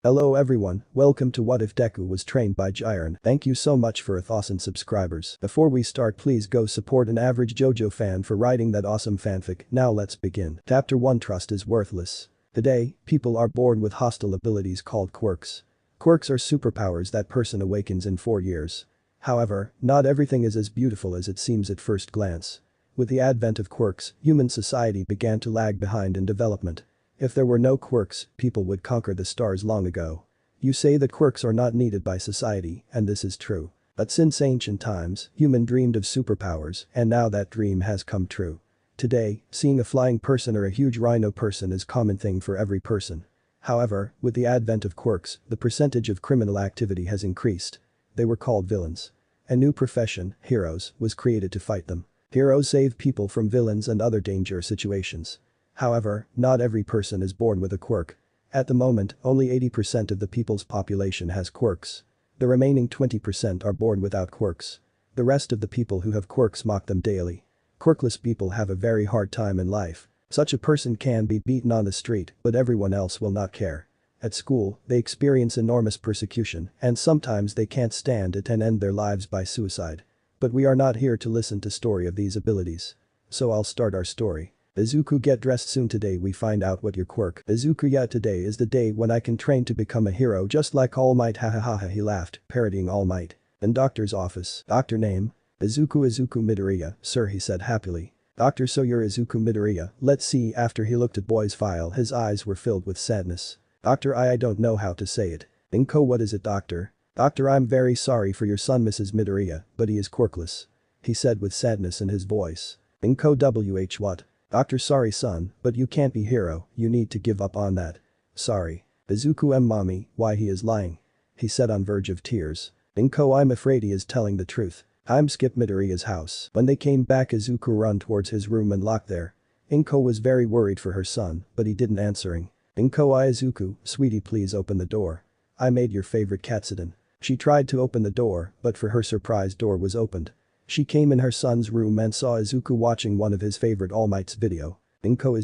Hello everyone, welcome to What If Deku Was Trained by Jiren. Thank you so much for 1,000 subscribers. Before we start, please go support an average JoJo fan for writing that awesome fanfic. Now let's begin. Chapter 1. Trust is worthless. Today, people are born with hostile abilities called quirks. Quirks are superpowers that person awakens in 4 years. However, not everything is as beautiful as it seems at first glance. With the advent of quirks, human society began to lag behind in development. If there were no quirks, people would conquer the stars long ago. You say that quirks are not needed by society, and this is true. But since ancient times, human dreamed of superpowers, and now that dream has come true. Today, seeing a flying person or a huge rhino person is common thing for every person. However, with the advent of quirks, the percentage of criminal activity has increased. They were called villains. A new profession, heroes, was created to fight them. Heroes save people from villains and other dangerous situations. However, not every person is born with a quirk. At the moment, only 80% of the people's population has quirks. The remaining 20% are born without quirks. The rest of the people who have quirks mock them daily. Quirkless people have a very hard time in life. Such a person can be beaten on the street, but everyone else will not care. At school, they experience enormous persecution, and sometimes they can't stand it and end their lives by suicide. But we are not here to listen to story of these abilities. So I'll start our story. Izuku, get dressed soon. Today we find out what your quirk. Izuku, yeah, today is the day when I can train to become a hero just like All Might, hahaha, he laughed, parodying All Might. In doctor's office. Doctor name? Izuku Midoriya, sir, he said happily. Doctor, so you're Izuku Midoriya, let's see. After he looked at boy's file, his eyes were filled with sadness. Doctor, I don't know how to say it. Inko, what is it, doctor? Doctor, I'm very sorry for your son Mrs. Midoriya, but he is quirkless. He said with sadness in his voice. Inko, wh what? Doctor, sorry son, but you can't be hero, you need to give up on that. Sorry. Izuku, mommy, why he is lying? He said on verge of tears. Inko, I'm afraid he is telling the truth. I'm skip Midoriya's house. When they came back, Izuku ran towards his room and locked there. Inko was very worried for her son, but he didn't answering. Inko, Izuku, sweetie, please open the door. I made your favorite katsudon. She tried to open the door, but for her surprise, door was opened. She came in her son's room and saw Izuku watching one of his favorite All Might's video. Inko,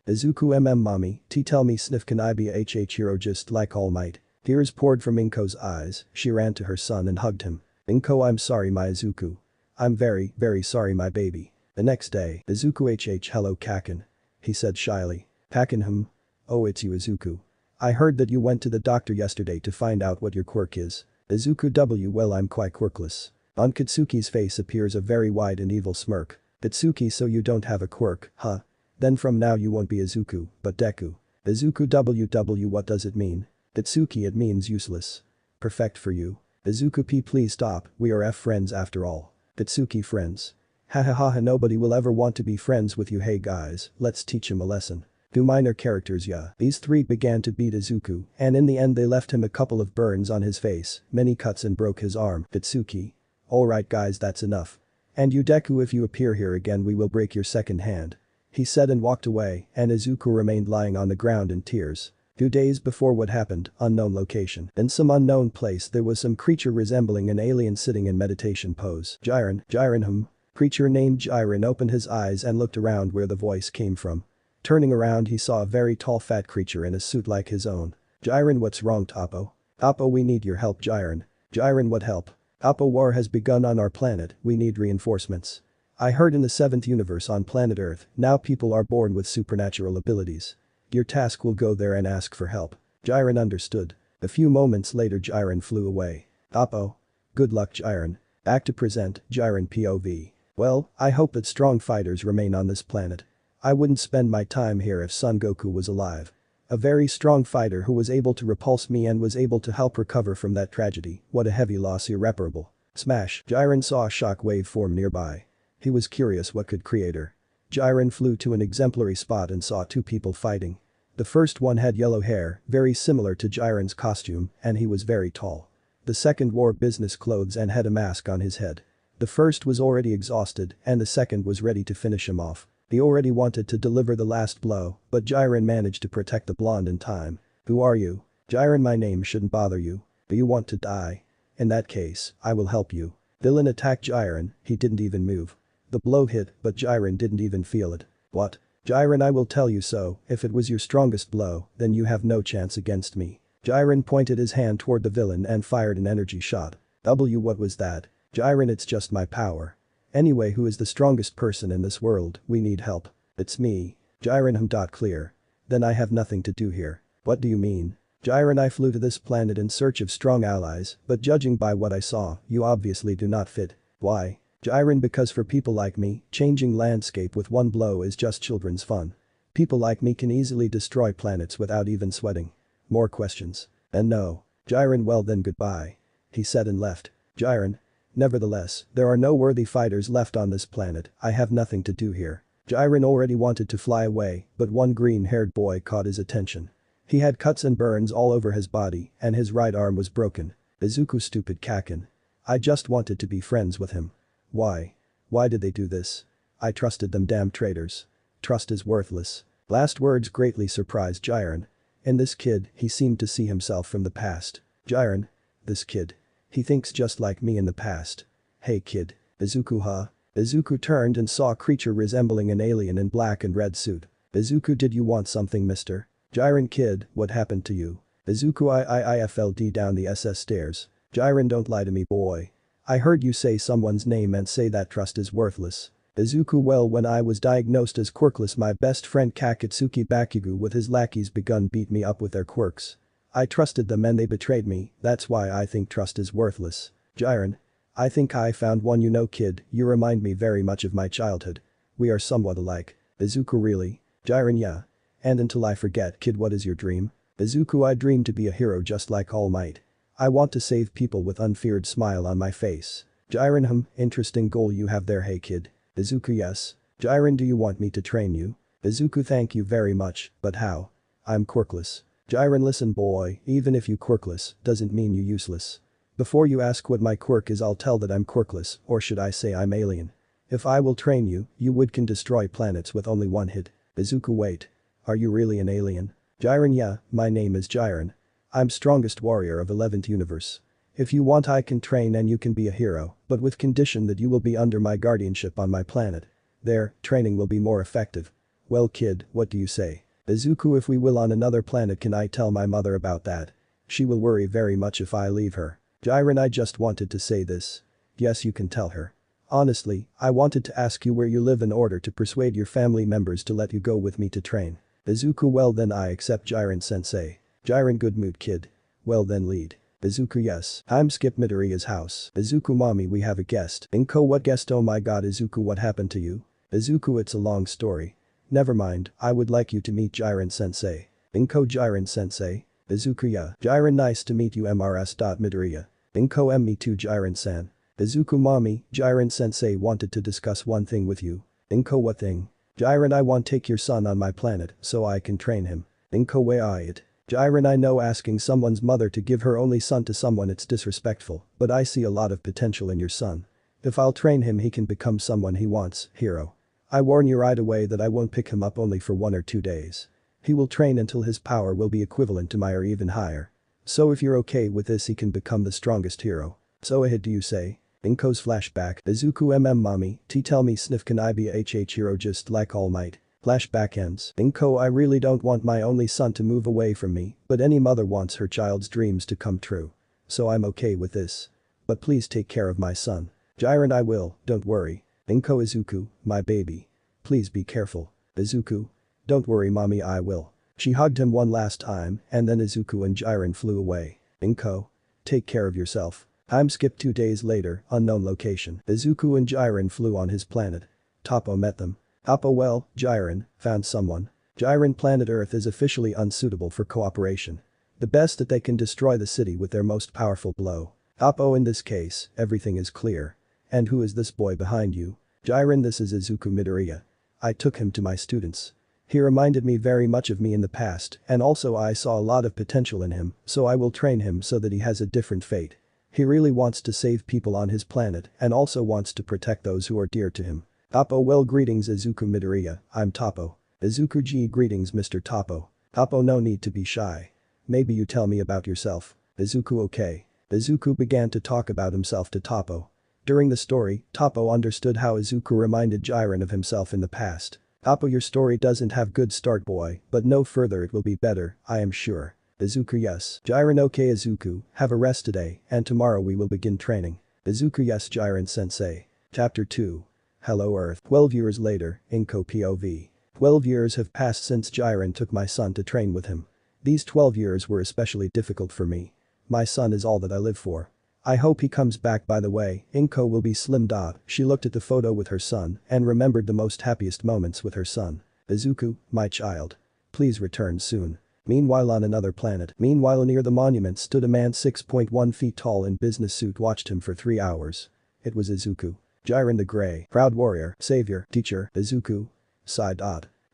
Izuku, mommy, tell me sniff, can I be a hero just like All Might? Tears poured from Inko's eyes. She ran to her son and hugged him. Inko, I'm sorry my Izuku. I'm very, very sorry my baby. The next day, Izuku, hello Kakin. He said shyly. Kakin, Oh, it's you Izuku. I heard that you went to the doctor yesterday to find out what your quirk is. Izuku, well, I'm quite quirkless. On Katsuki's face appears a very wide and evil smirk. Katsuki, so you don't have a quirk, huh? Then from now you won't be Izuku, but Deku. Izuku, what does it mean? Katsuki, it means useless. Perfect for you. Izuku, please stop, we are friends after all. Katsuki, friends. Hahaha, nobody will ever want to be friends with you. Hey guys, let's teach him a lesson. Two minor characters, yeah. These three began to beat Izuku, and in the end they left him a couple of burns on his face, many cuts, and broke his arm. Katsuki. Alright guys, that's enough. And you Deku, if you appear here again we will break your second hand. He said and walked away, and Izuku remained lying on the ground in tears. 2 days before what happened, unknown location. In some unknown place there was some creature resembling an alien sitting in meditation pose. Jiren, Creature named Jiren opened his eyes and looked around where the voice came from. Turning around he saw a very tall fat creature in a suit like his own. Jiren, what's wrong Toppo? Toppo, we need your help Jiren. Jiren, what help? Toppo, war has begun on our planet, we need reinforcements. I heard in the 7th universe on planet Earth, now people are born with supernatural abilities. Your task will go there and ask for help. Jiren understood. A few moments later Jiren flew away. Toppo. Good luck Jiren. Back to present, Jiren POV. Well, I hope that strong fighters remain on this planet. I wouldn't spend my time here if Son Goku was alive. A very strong fighter who was able to repulse me and was able to help recover from that tragedy, what a heavy loss, irreparable. Smash. Jiren saw a shock wave form nearby. He was curious what could create her. Jiren flew to an exemplary spot and saw 2 people fighting. The first one had yellow hair, very similar to Jiren's costume, and he was very tall. The second wore business clothes and had a mask on his head. The first was already exhausted and the second was ready to finish him off. He already wanted to deliver the last blow, but Jiren managed to protect the blonde in time. Who are you? Jiren, my name shouldn't bother you. Do you want to die? In that case, I will help you. Villain attacked Jiren, he didn't even move. The blow hit, but Jiren didn't even feel it. What? Jiren, I will tell you so, if it was your strongest blow, then you have no chance against me. Jiren pointed his hand toward the villain and fired an energy shot. What was that? Jiren, it's just my power. Anyway, who is the strongest person in this world? We need help. It's me. Jiren, clear. Then I have nothing to do here. What do you mean? Jiren, I flew to this planet in search of strong allies, but judging by what I saw, you obviously do not fit. Why? Jiren, because for people like me, changing landscape with one blow is just children's fun. People like me can easily destroy planets without even sweating. More questions? And no. Jiren, well then goodbye. He said and left. Jiren. Nevertheless, there are no worthy fighters left on this planet, I have nothing to do here. Jiren already wanted to fly away, but one green-haired boy caught his attention. He had cuts and burns all over his body, and his right arm was broken. Izuku, stupid Kakin. I just wanted to be friends with him. Why? Why did they do this? I trusted them, damn traitors. Trust is worthless. Last words greatly surprised Jiren. In this kid, he seemed to see himself from the past. Jiren. This kid. He thinks just like me in the past. Hey kid. Izuku, huh? Izuku turned and saw a creature resembling an alien in black and red suit. Izuku, did you want something, mister? Jiren, kid, what happened to you? Izuku, I fell down the SS stairs. Jiren, don't lie to me, boy. I heard you say someone's name and say that trust is worthless. Izuku, well, when I was diagnosed as quirkless, my best friend Kakatsuki Bakugo with his lackeys begun beat me up with their quirks. I trusted them and they betrayed me, that's why I think trust is worthless. Jiren. I think I found one, you know, kid, you remind me very much of my childhood. We are somewhat alike. Izuku, really? Jiren, yeah. And until I forget, kid, what is your dream? Izuku, I dream to be a hero just like All Might. I want to save people with unfeared smile on my face. Jiren, interesting goal you have there, hey kid. Izuku, yes. Jiren, do you want me to train you? Izuku, thank you very much, but how? I'm quirkless. Jiren, listen boy, even if you quirkless, doesn't mean you useless. Before you ask what my quirk is, I'll tell that I'm quirkless, or should I say I'm alien. If I will train you, you can destroy planets with only one hit. Izuku, wait. Are you really an alien? Jiren, yeah, my name is Jiren. I'm strongest warrior of 11th universe. If you want, I can train and you can be a hero, but with condition that you will be under my guardianship on my planet. There, training will be more effective. Well kid, what do you say? Izuku, if we will on another planet, can I tell my mother about that? She will worry very much if I leave her. Jiren, I just wanted to say this. Yes, you can tell her. Honestly, I wanted to ask you where you live in order to persuade your family members to let you go with me to train. Izuku, well then I accept, Jiren sensei. Jiren, good mood kid. Well then lead. Izuku, yes. I'm skip Midoriya's house. Izuku, mommy, we have a guest. Inko, what guest? Oh my god, Izuku, what happened to you? Izuku, it's a long story. Never mind, I would like you to meet Jiren sensei. Inko, Jiren sensei. Izuku, yeah. Jiren, nice to meet you, MRS. Midoriya. Inko, me too, Jiren-san. Izuku, mommy, Jiren sensei wanted to discuss one thing with you. Inko, what thing? Jiren, I want take your son on my planet so I can train him. Inko, way I it. Jiren, I know asking someone's mother to give her only son to someone, it's disrespectful, but I see a lot of potential in your son. If I'll train him, he can become someone he wants, hero. I warn you right away that I won't pick him up only for 1 or 2 days. He will train until his power will be equivalent to my or even higher. So if you're okay with this, he can become the strongest hero. So ahead do you say? Inko's flashback. Izuku, mommy, tell me sniff, can I be a HH hero just like All Might? Flashback ends. Inko, I really don't want my only son to move away from me, but any mother wants her child's dreams to come true. So I'm okay with this. But please take care of my son. Jiren, I will, don't worry. Inko, Izuku, my baby. Please be careful. Izuku. Don't worry mommy, I will. She hugged him one last time and then Izuku and Jiren flew away. Inko. Take care of yourself. Time skip 2 days later, unknown location. Izuku and Jiren flew on his planet. Toppo met them. Toppo, well, Jiren, found someone. Jiren, planet Earth is officially unsuitable for cooperation. The best that they can destroy the city with their most powerful blow. Toppo, in this case, everything is clear. And who is this boy behind you? Jiren, this is Izuku Midoriya. I took him to my students. He reminded me very much of me in the past, and also I saw a lot of potential in him, so I will train him so that he has a different fate. He really wants to save people on his planet and also wants to protect those who are dear to him. Toppo, well, greetings Izuku Midoriya, I'm Toppo. Izuku, G, greetings Mr. Toppo. Toppo, no need to be shy. Maybe you tell me about yourself. Izuku, okay. Izuku began to talk about himself to Toppo. During the story, Toppo understood how Izuku reminded Jiren of himself in the past. Toppo, your story doesn't have good start boy, but no further it will be better, I am sure. Izuku yes. Jiren okay Izuku, have a rest today and tomorrow we will begin training. Izuku yes Jiren sensei. Chapter 2. Hello Earth. 12 years later, Inko POV. 12 years have passed since Jiren took my son to train with him. These 12 years were especially difficult for me. My son is all that I live for. I hope he comes back by the way, Inko will be slim. She looked at the photo with her son and remembered the most happiest moments with her son. Izuku, my child. Please return soon. Meanwhile on another planet. Meanwhile near the monument stood a man 6.1 feet tall in business suit watched him for 3 hours. It was Izuku. Jiren the Grey. Proud warrior. Savior. Teacher. Izuku. Sigh.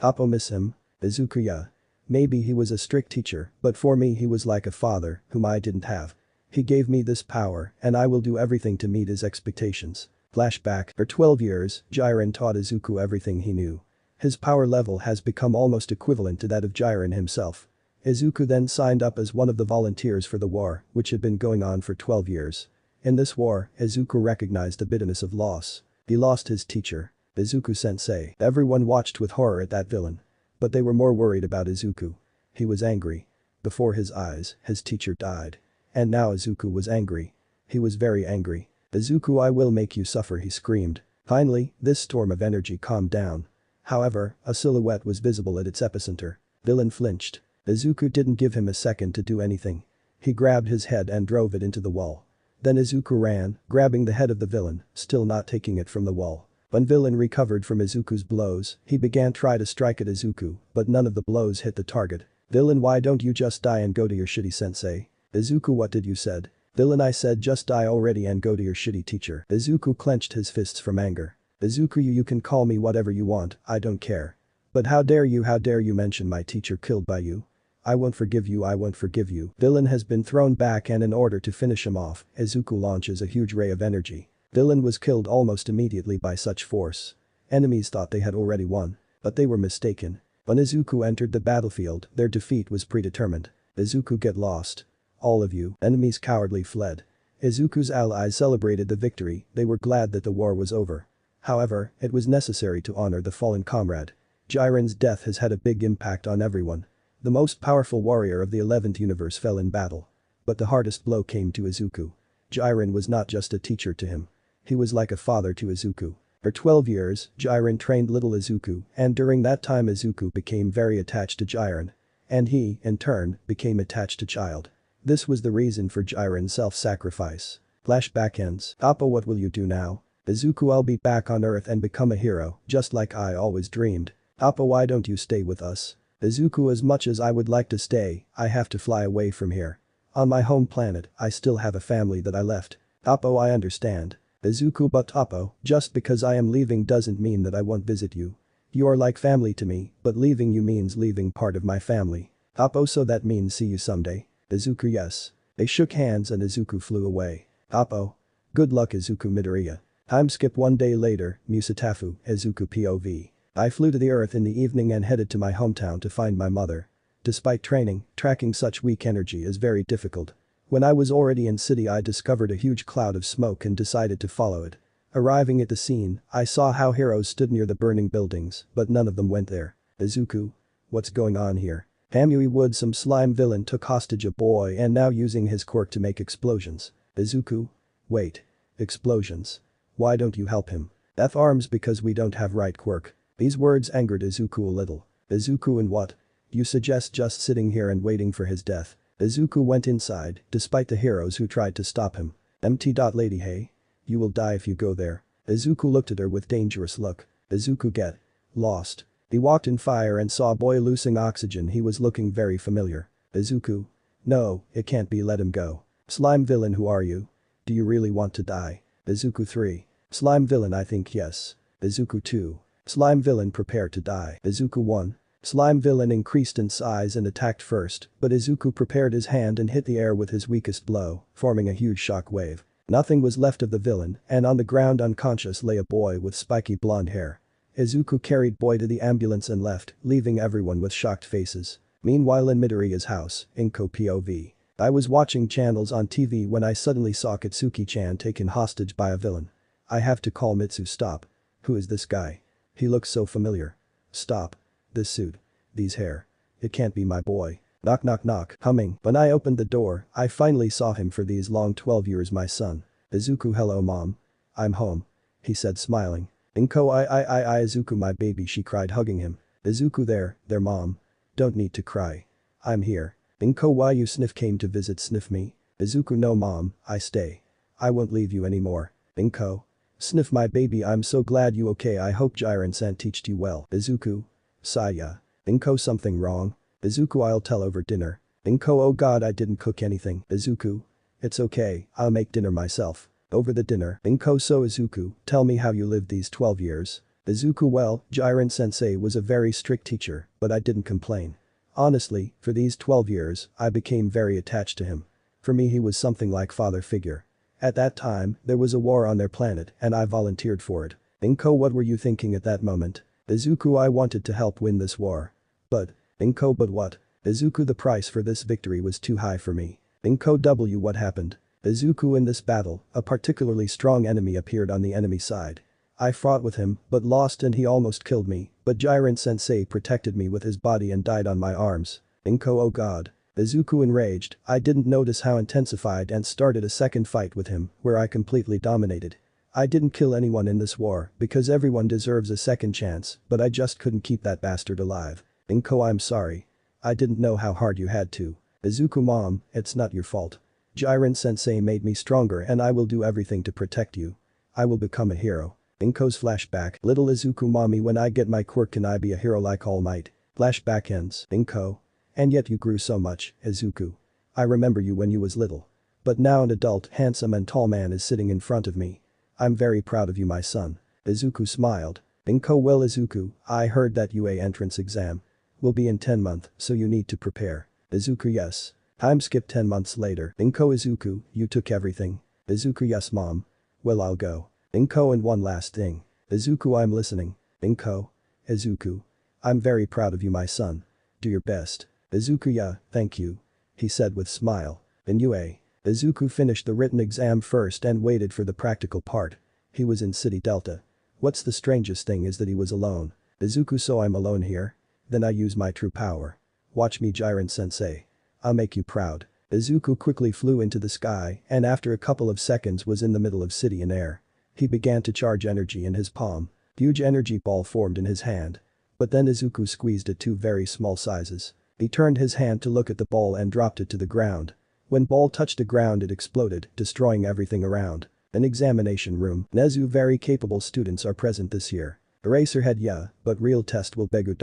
Oppo miss him. Izuku yeah. Maybe he was a strict teacher, but for me he was like a father, whom I didn't have. He gave me this power, and I will do everything to meet his expectations. Flashback. For 12 years, Jiren taught Izuku everything he knew. His power level has become almost equivalent to that of Jiren himself. Izuku then signed up as one of the volunteers for the war, which had been going on for 12 years. In this war, Izuku recognized the bitterness of loss. He lost his teacher. Izuku-sensei. Everyone watched with horror at that villain. But they were more worried about Izuku. He was angry. Before his eyes, his teacher died. And now Izuku was angry. He was very angry. Izuku I will make you suffer he screamed. Finally, this storm of energy calmed down. However, a silhouette was visible at its epicenter. Villain flinched. Izuku didn't give him a second to do anything. He grabbed his head and drove it into the wall. Then Izuku ran, grabbing the head of the villain, still not taking it from the wall. When villain recovered from Izuku's blows, he began try to strike at Izuku, but none of the blows hit the target. Villain why don't you just die and go to your shitty sensei? Izuku what did you said? Villain I said just die already and go to your shitty teacher. Izuku clenched his fists from anger. Izuku you can call me whatever you want, I don't care. But how dare you mention my teacher killed by you? I won't forgive you I won't forgive you. Villain has been thrown back and in order to finish him off, Izuku launches a huge ray of energy. Villain was killed almost immediately by such force. Enemies thought they had already won. But they were mistaken. When Izuku entered the battlefield, their defeat was predetermined. Izuku get lost. All of you. Enemies cowardly fled. Izuku's allies celebrated the victory, they were glad that the war was over. However, it was necessary to honor the fallen comrade. Jiren's death has had a big impact on everyone. The most powerful warrior of the 11th universe fell in battle. But the hardest blow came to Izuku. Jiren was not just a teacher to him. He was like a father to Izuku. For 12 years, Jiren trained little Izuku and during that time Izuku became very attached to Jiren. And he, in turn, became attached to child. This was the reason for Jiren's self-sacrifice. Flashback ends. Oppo what will you do now? Izuku I'll be back on Earth and become a hero, just like I always dreamed. Oppo why don't you stay with us? Izuku as much as I would like to stay, I have to fly away from here. On my home planet, I still have a family that I left. Oppo I understand. Izuku but Oppo, just because I am leaving doesn't mean that I won't visit you. You are like family to me, but leaving you means leaving part of my family. Oppo so that means see you someday. Izuku yes. They shook hands and Izuku flew away. Oppo. Good luck Izuku Midoriya. Time skip 1 day later, Musatafu, Izuku POV. I flew to the Earth in the evening and headed to my hometown to find my mother. Despite training, tracking such weak energy is very difficult. When I was already in city I discovered a huge cloud of smoke and decided to follow it. Arriving at the scene, I saw how heroes stood near the burning buildings, but none of them went there. Izuku. What's going on here? Hamui Wood some slime villain took hostage a boy and now using his quirk to make explosions. Izuku. Wait. Explosions. Why don't you help him? F arms because we don't have right quirk. These words angered Izuku a little. Izuku and what? You suggest just sitting here and waiting for his death. Izuku went inside, despite the heroes who tried to stop him. Lady hey? You will die if you go there. Izuku looked at her with dangerous look. Izuku get lost. He walked in fire and saw a boy losing oxygen he was looking very familiar. Izuku. No, it can't be let him go. Slime villain who are you? Do you really want to die? Izuku 3. Slime villain I think yes. Izuku 2. Slime villain prepare to die. Izuku 1. Slime villain increased in size and attacked first, but Izuku prepared his hand and hit the air with his weakest blow, forming a huge shock wave. Nothing was left of the villain, and on the ground unconscious lay a boy with spiky blonde hair. Izuku carried boy to the ambulance and left, leaving everyone with shocked faces. Meanwhile in Midoriya's house, Inko POV. I was watching channels on TV when I suddenly saw Katsuki-chan taken hostage by a villain. I have to call Mitsu stop. Who is this guy? He looks so familiar. Stop. This suit. These hair. It can't be my boy. Knock knock knock, humming. When I opened the door, I finally saw him for these long 12 years, my son. Izuku, hello mom. I'm home. He said smiling. Inko I Izuku my baby, she cried, hugging him. Izuku there mom. Don't need to cry. I'm here. Inko, why you sniff came to visit, sniff me? Izuku, no mom, I stay. I won't leave you anymore. Inko. Sniff my baby, I'm so glad you okay, I hope Jiren-san teached you well. Izuku. Saya. Inko, something wrong? Izuku, I'll tell over dinner. Inko, oh god, I didn't cook anything. Izuku. It's okay, I'll make dinner myself. Over the dinner. Inko, so Izuku, tell me how you lived these 12 years. Izuku, well, Jiren-sensei was a very strict teacher, but I didn't complain. Honestly, for these 12 years, I became very attached to him. For me he was something like father figure. At that time, there was a war on their planet and I volunteered for it. Inko, what were you thinking at that moment? Izuku, I wanted to help win this war. But. Inko, but what? Izuku, the price for this victory was too high for me. Inko, what happened? Izuku, in this battle, a particularly strong enemy appeared on the enemy side. I fought with him, but lost and he almost killed me, but Jiren-sensei protected me with his body and died on my arms. Inko, oh god. Izuku, enraged, I didn't notice how intensified and started a second fight with him, where I completely dominated. I didn't kill anyone in this war, because everyone deserves a second chance, but I just couldn't keep that bastard alive. Inko, I'm sorry. I didn't know how hard you had to. Izuku, mom, it's not your fault. Jiren-sensei made me stronger and I will do everything to protect you. I will become a hero. Inko's flashback, little Izuku, mommy, when I get my quirk can I be a hero like All Might? Flashback ends. Inko. And yet you grew so much, Izuku. I remember you when you was little. But now an adult, handsome and tall man is sitting in front of me. I'm very proud of you, my son. Izuku smiled. Inko, well Izuku, I heard that UA entrance exam will be in 10 months, so you need to prepare. Izuku, yes. Time skip 10 months later. Inko, Izuku, you took everything. Izuku, yes mom. Well, I'll go. Inko, and one last thing. Izuku, I'm listening. Inko. Izuku. I'm very proud of you, my son. Do your best. Izuku, yeah, thank you. He said with smile. In UA. Izuku finished the written exam first and waited for the practical part. He was in City Delta. What's the strangest thing is that he was alone. Izuku, so I'm alone here? Then I use my true power. Watch me, Jiren-sensei. I'll make you proud. Izuku quickly flew into the sky and after a couple of seconds was in the middle of city in air. He began to charge energy in his palm. Huge energy ball formed in his hand. But then Izuku squeezed it to very small sizes. He turned his hand to look at the ball and dropped it to the ground. When ball touched the ground it exploded, destroying everything around. An examination room. Nezu, very capable students are present this year. Eraserhead, yeah, but real test will begu.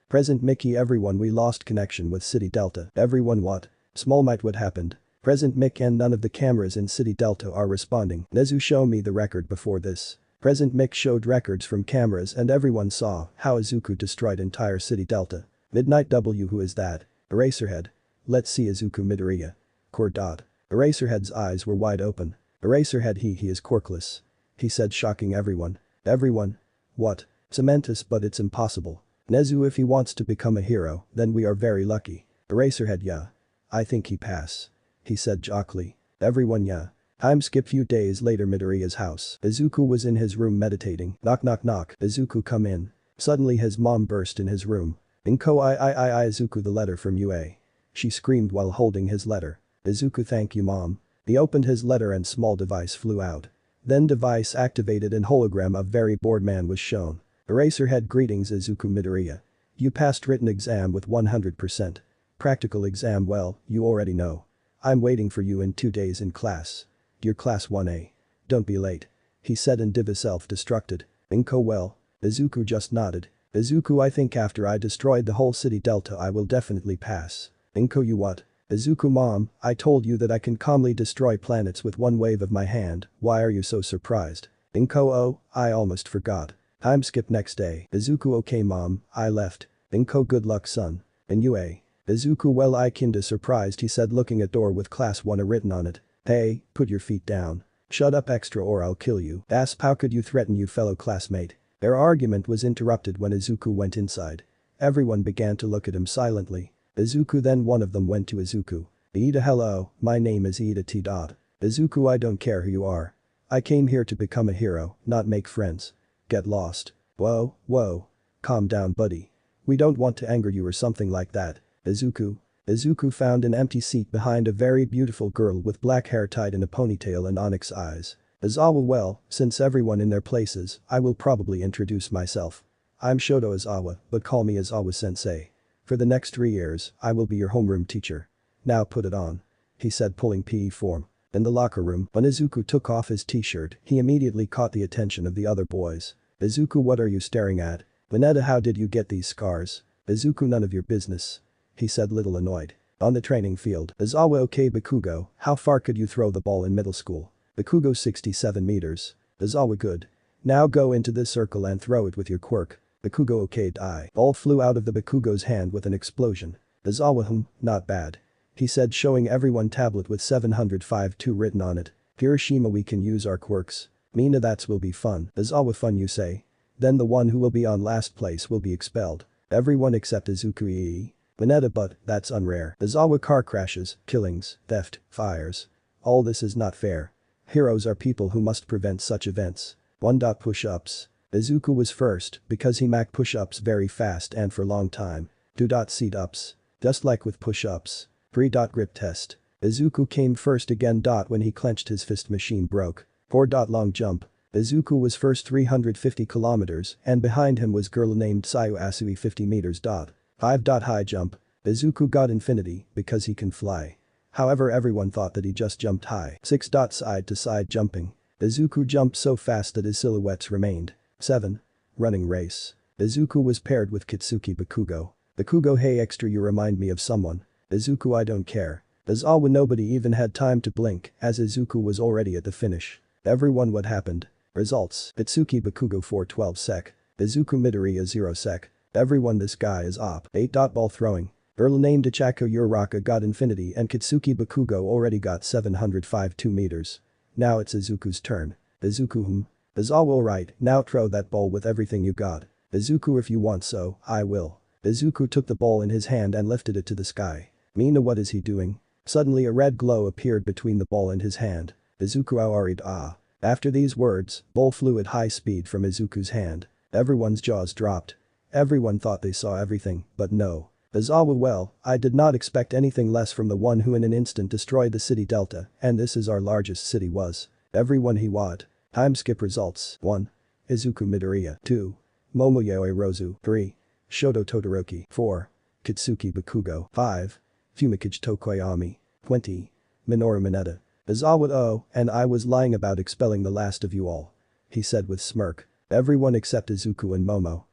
Present Mickey, everyone, we lost connection with City Delta. Everyone, what? Small Might, what happened? Present Mick, and none of the cameras in City Delta are responding. Nezu, show me the record before this. Present Mick showed records from cameras and everyone saw how Izuku destroyed entire City Delta. Midnight W, who is that? Eraserhead. Let's see Izuku Midoriya. Core. Eraserhead's eyes were wide open. Eraserhead, he is Quirkless. He said, shocking everyone. Everyone? What? Cementus, but it's impossible. Nezu, if he wants to become a hero, then we are very lucky. Eraserhead, yeah. I think he pass. He said jockly. Everyone, yeah. Time skip few days later, Midoriya's house. Izuku was in his room meditating. Knock knock knock. Izuku, come in. Suddenly his mom burst in his room. Inko, I Izuku, the letter from UA. She screamed while holding his letter. Izuku, thank you mom. He opened his letter and small device flew out. Then device activated and hologram of very bored man was shown. Eraserhead, greetings Izuku Midoriya. You passed written exam with 100%. Practical exam, well, you already know. I'm waiting for you in 2 days in class. You're class 1A. Don't be late. He said and div self-destructed. Inko, well. Izuku just nodded. Izuku, I think after I destroyed the whole City Delta I will definitely pass. Inko, you what? Izuku, mom, I told you that I can calmly destroy planets with one wave of my hand, why are you so surprised? Inko, oh, I almost forgot. Time skip next day. Izuku, okay mom, I left. Inko, good luck son. In UA. Izuku, well, I kinda surprised, he said, looking at door with class 1 written on it. Hey, put your feet down. Shut up extra or I'll kill you. Asp, how could you threaten you fellow classmate? Their argument was interrupted when Izuku went inside. Everyone began to look at him silently. Izuku, then one of them went to Izuku. Ida, hello, my name is Ida T. Izuku, I don't care who you are. I came here to become a hero, not make friends. Get lost. Whoa. Calm down buddy. We don't want to anger you or something like that. Izuku. Izuku found an empty seat behind a very beautiful girl with black hair tied in a ponytail and onyx eyes. Izawa, well, since everyone in their places, I will probably introduce myself. I'm Shoto Izawa, but call me Izawa-sensei. For the next 3 years, I will be your homeroom teacher. Now put it on. He said, pulling PE form. In the locker room, when Izuku took off his t-shirt, he immediately caught the attention of the other boys. Izuku, what are you staring at? Mineta, how did you get these scars? Izuku, none of your business. He said, little annoyed. On the training field, Izawa, okay Bakugo, how far could you throw the ball in middle school? Bakugo, 67 meters. Izawa, good. Now go into this circle and throw it with your quirk. Bakugo, okay die. Ball flew out of the Bakugo's hand with an explosion. Izawa, not bad. He said, showing everyone tablet with 705-2 written on it. Hiroshima, we can use our quirks. Mina, that's will be fun. Izawa, fun you say? Then the one who will be on last place will be expelled. Everyone except Izuku. Mineta, but that's unrare. Izawa, car crashes, killings, theft, fires. All this is not fair. Heroes are people who must prevent such events. 1. Push-ups. Izuku was first because he macked push-ups very fast and for long time. 2. Sit-ups. Just like with push-ups. 3. Grip test. Izuku came first again. When he clenched his fist, machine broke. 4. Long jump. Izuku was first 350 kilometers and behind him was girl named Sayu Asui 50 meters. 5. High jump. Izuku got infinity because he can fly. However, everyone thought that he just jumped high. 6. Side to side jumping. Izuku jumped so fast that his silhouettes remained. 7. Running race. Izuku was paired with Kitsuki Bakugo. Bakugo, hey extra, you remind me of someone. Izuku, I don't care. Izawa, nobody even had time to blink as Izuku was already at the finish. Everyone, what happened? Results. Kitsuki Bakugo 412 sec. Izuku Midoriya 0 sec. Everyone, this guy is op. 8. Ball throwing. Girl named Ichako Uraraka got infinity and Kitsuki Bakugo already got 705-2 meters. Now it's Izuku's turn. Izuku, Izawa, alright, now throw that ball with everything you got. Izuku, if you want so, I will. Izuku took the ball in his hand and lifted it to the sky. Mina, what is he doing? Suddenly a red glow appeared between the ball and his hand. Izuku awarid ah. After these words, ball flew at high speed from Izuku's hand. Everyone's jaws dropped. Everyone thought they saw everything, but no. Izawa, well, I did not expect anything less from the one who in an instant destroyed the city Delta, and this is our largest city was. Everyone, he what? Time skip results. 1. Izuku Midoriya. 2. Momoyae Rozu. 3. Shoto Todoroki. 4. Kitsuki Bakugo. 5. Fumikage Tokoyami. 20. Minoru Mineta. Izawa, oh, and I was lying about expelling the last of you all. He said with smirk. Everyone except Izuku and Momo.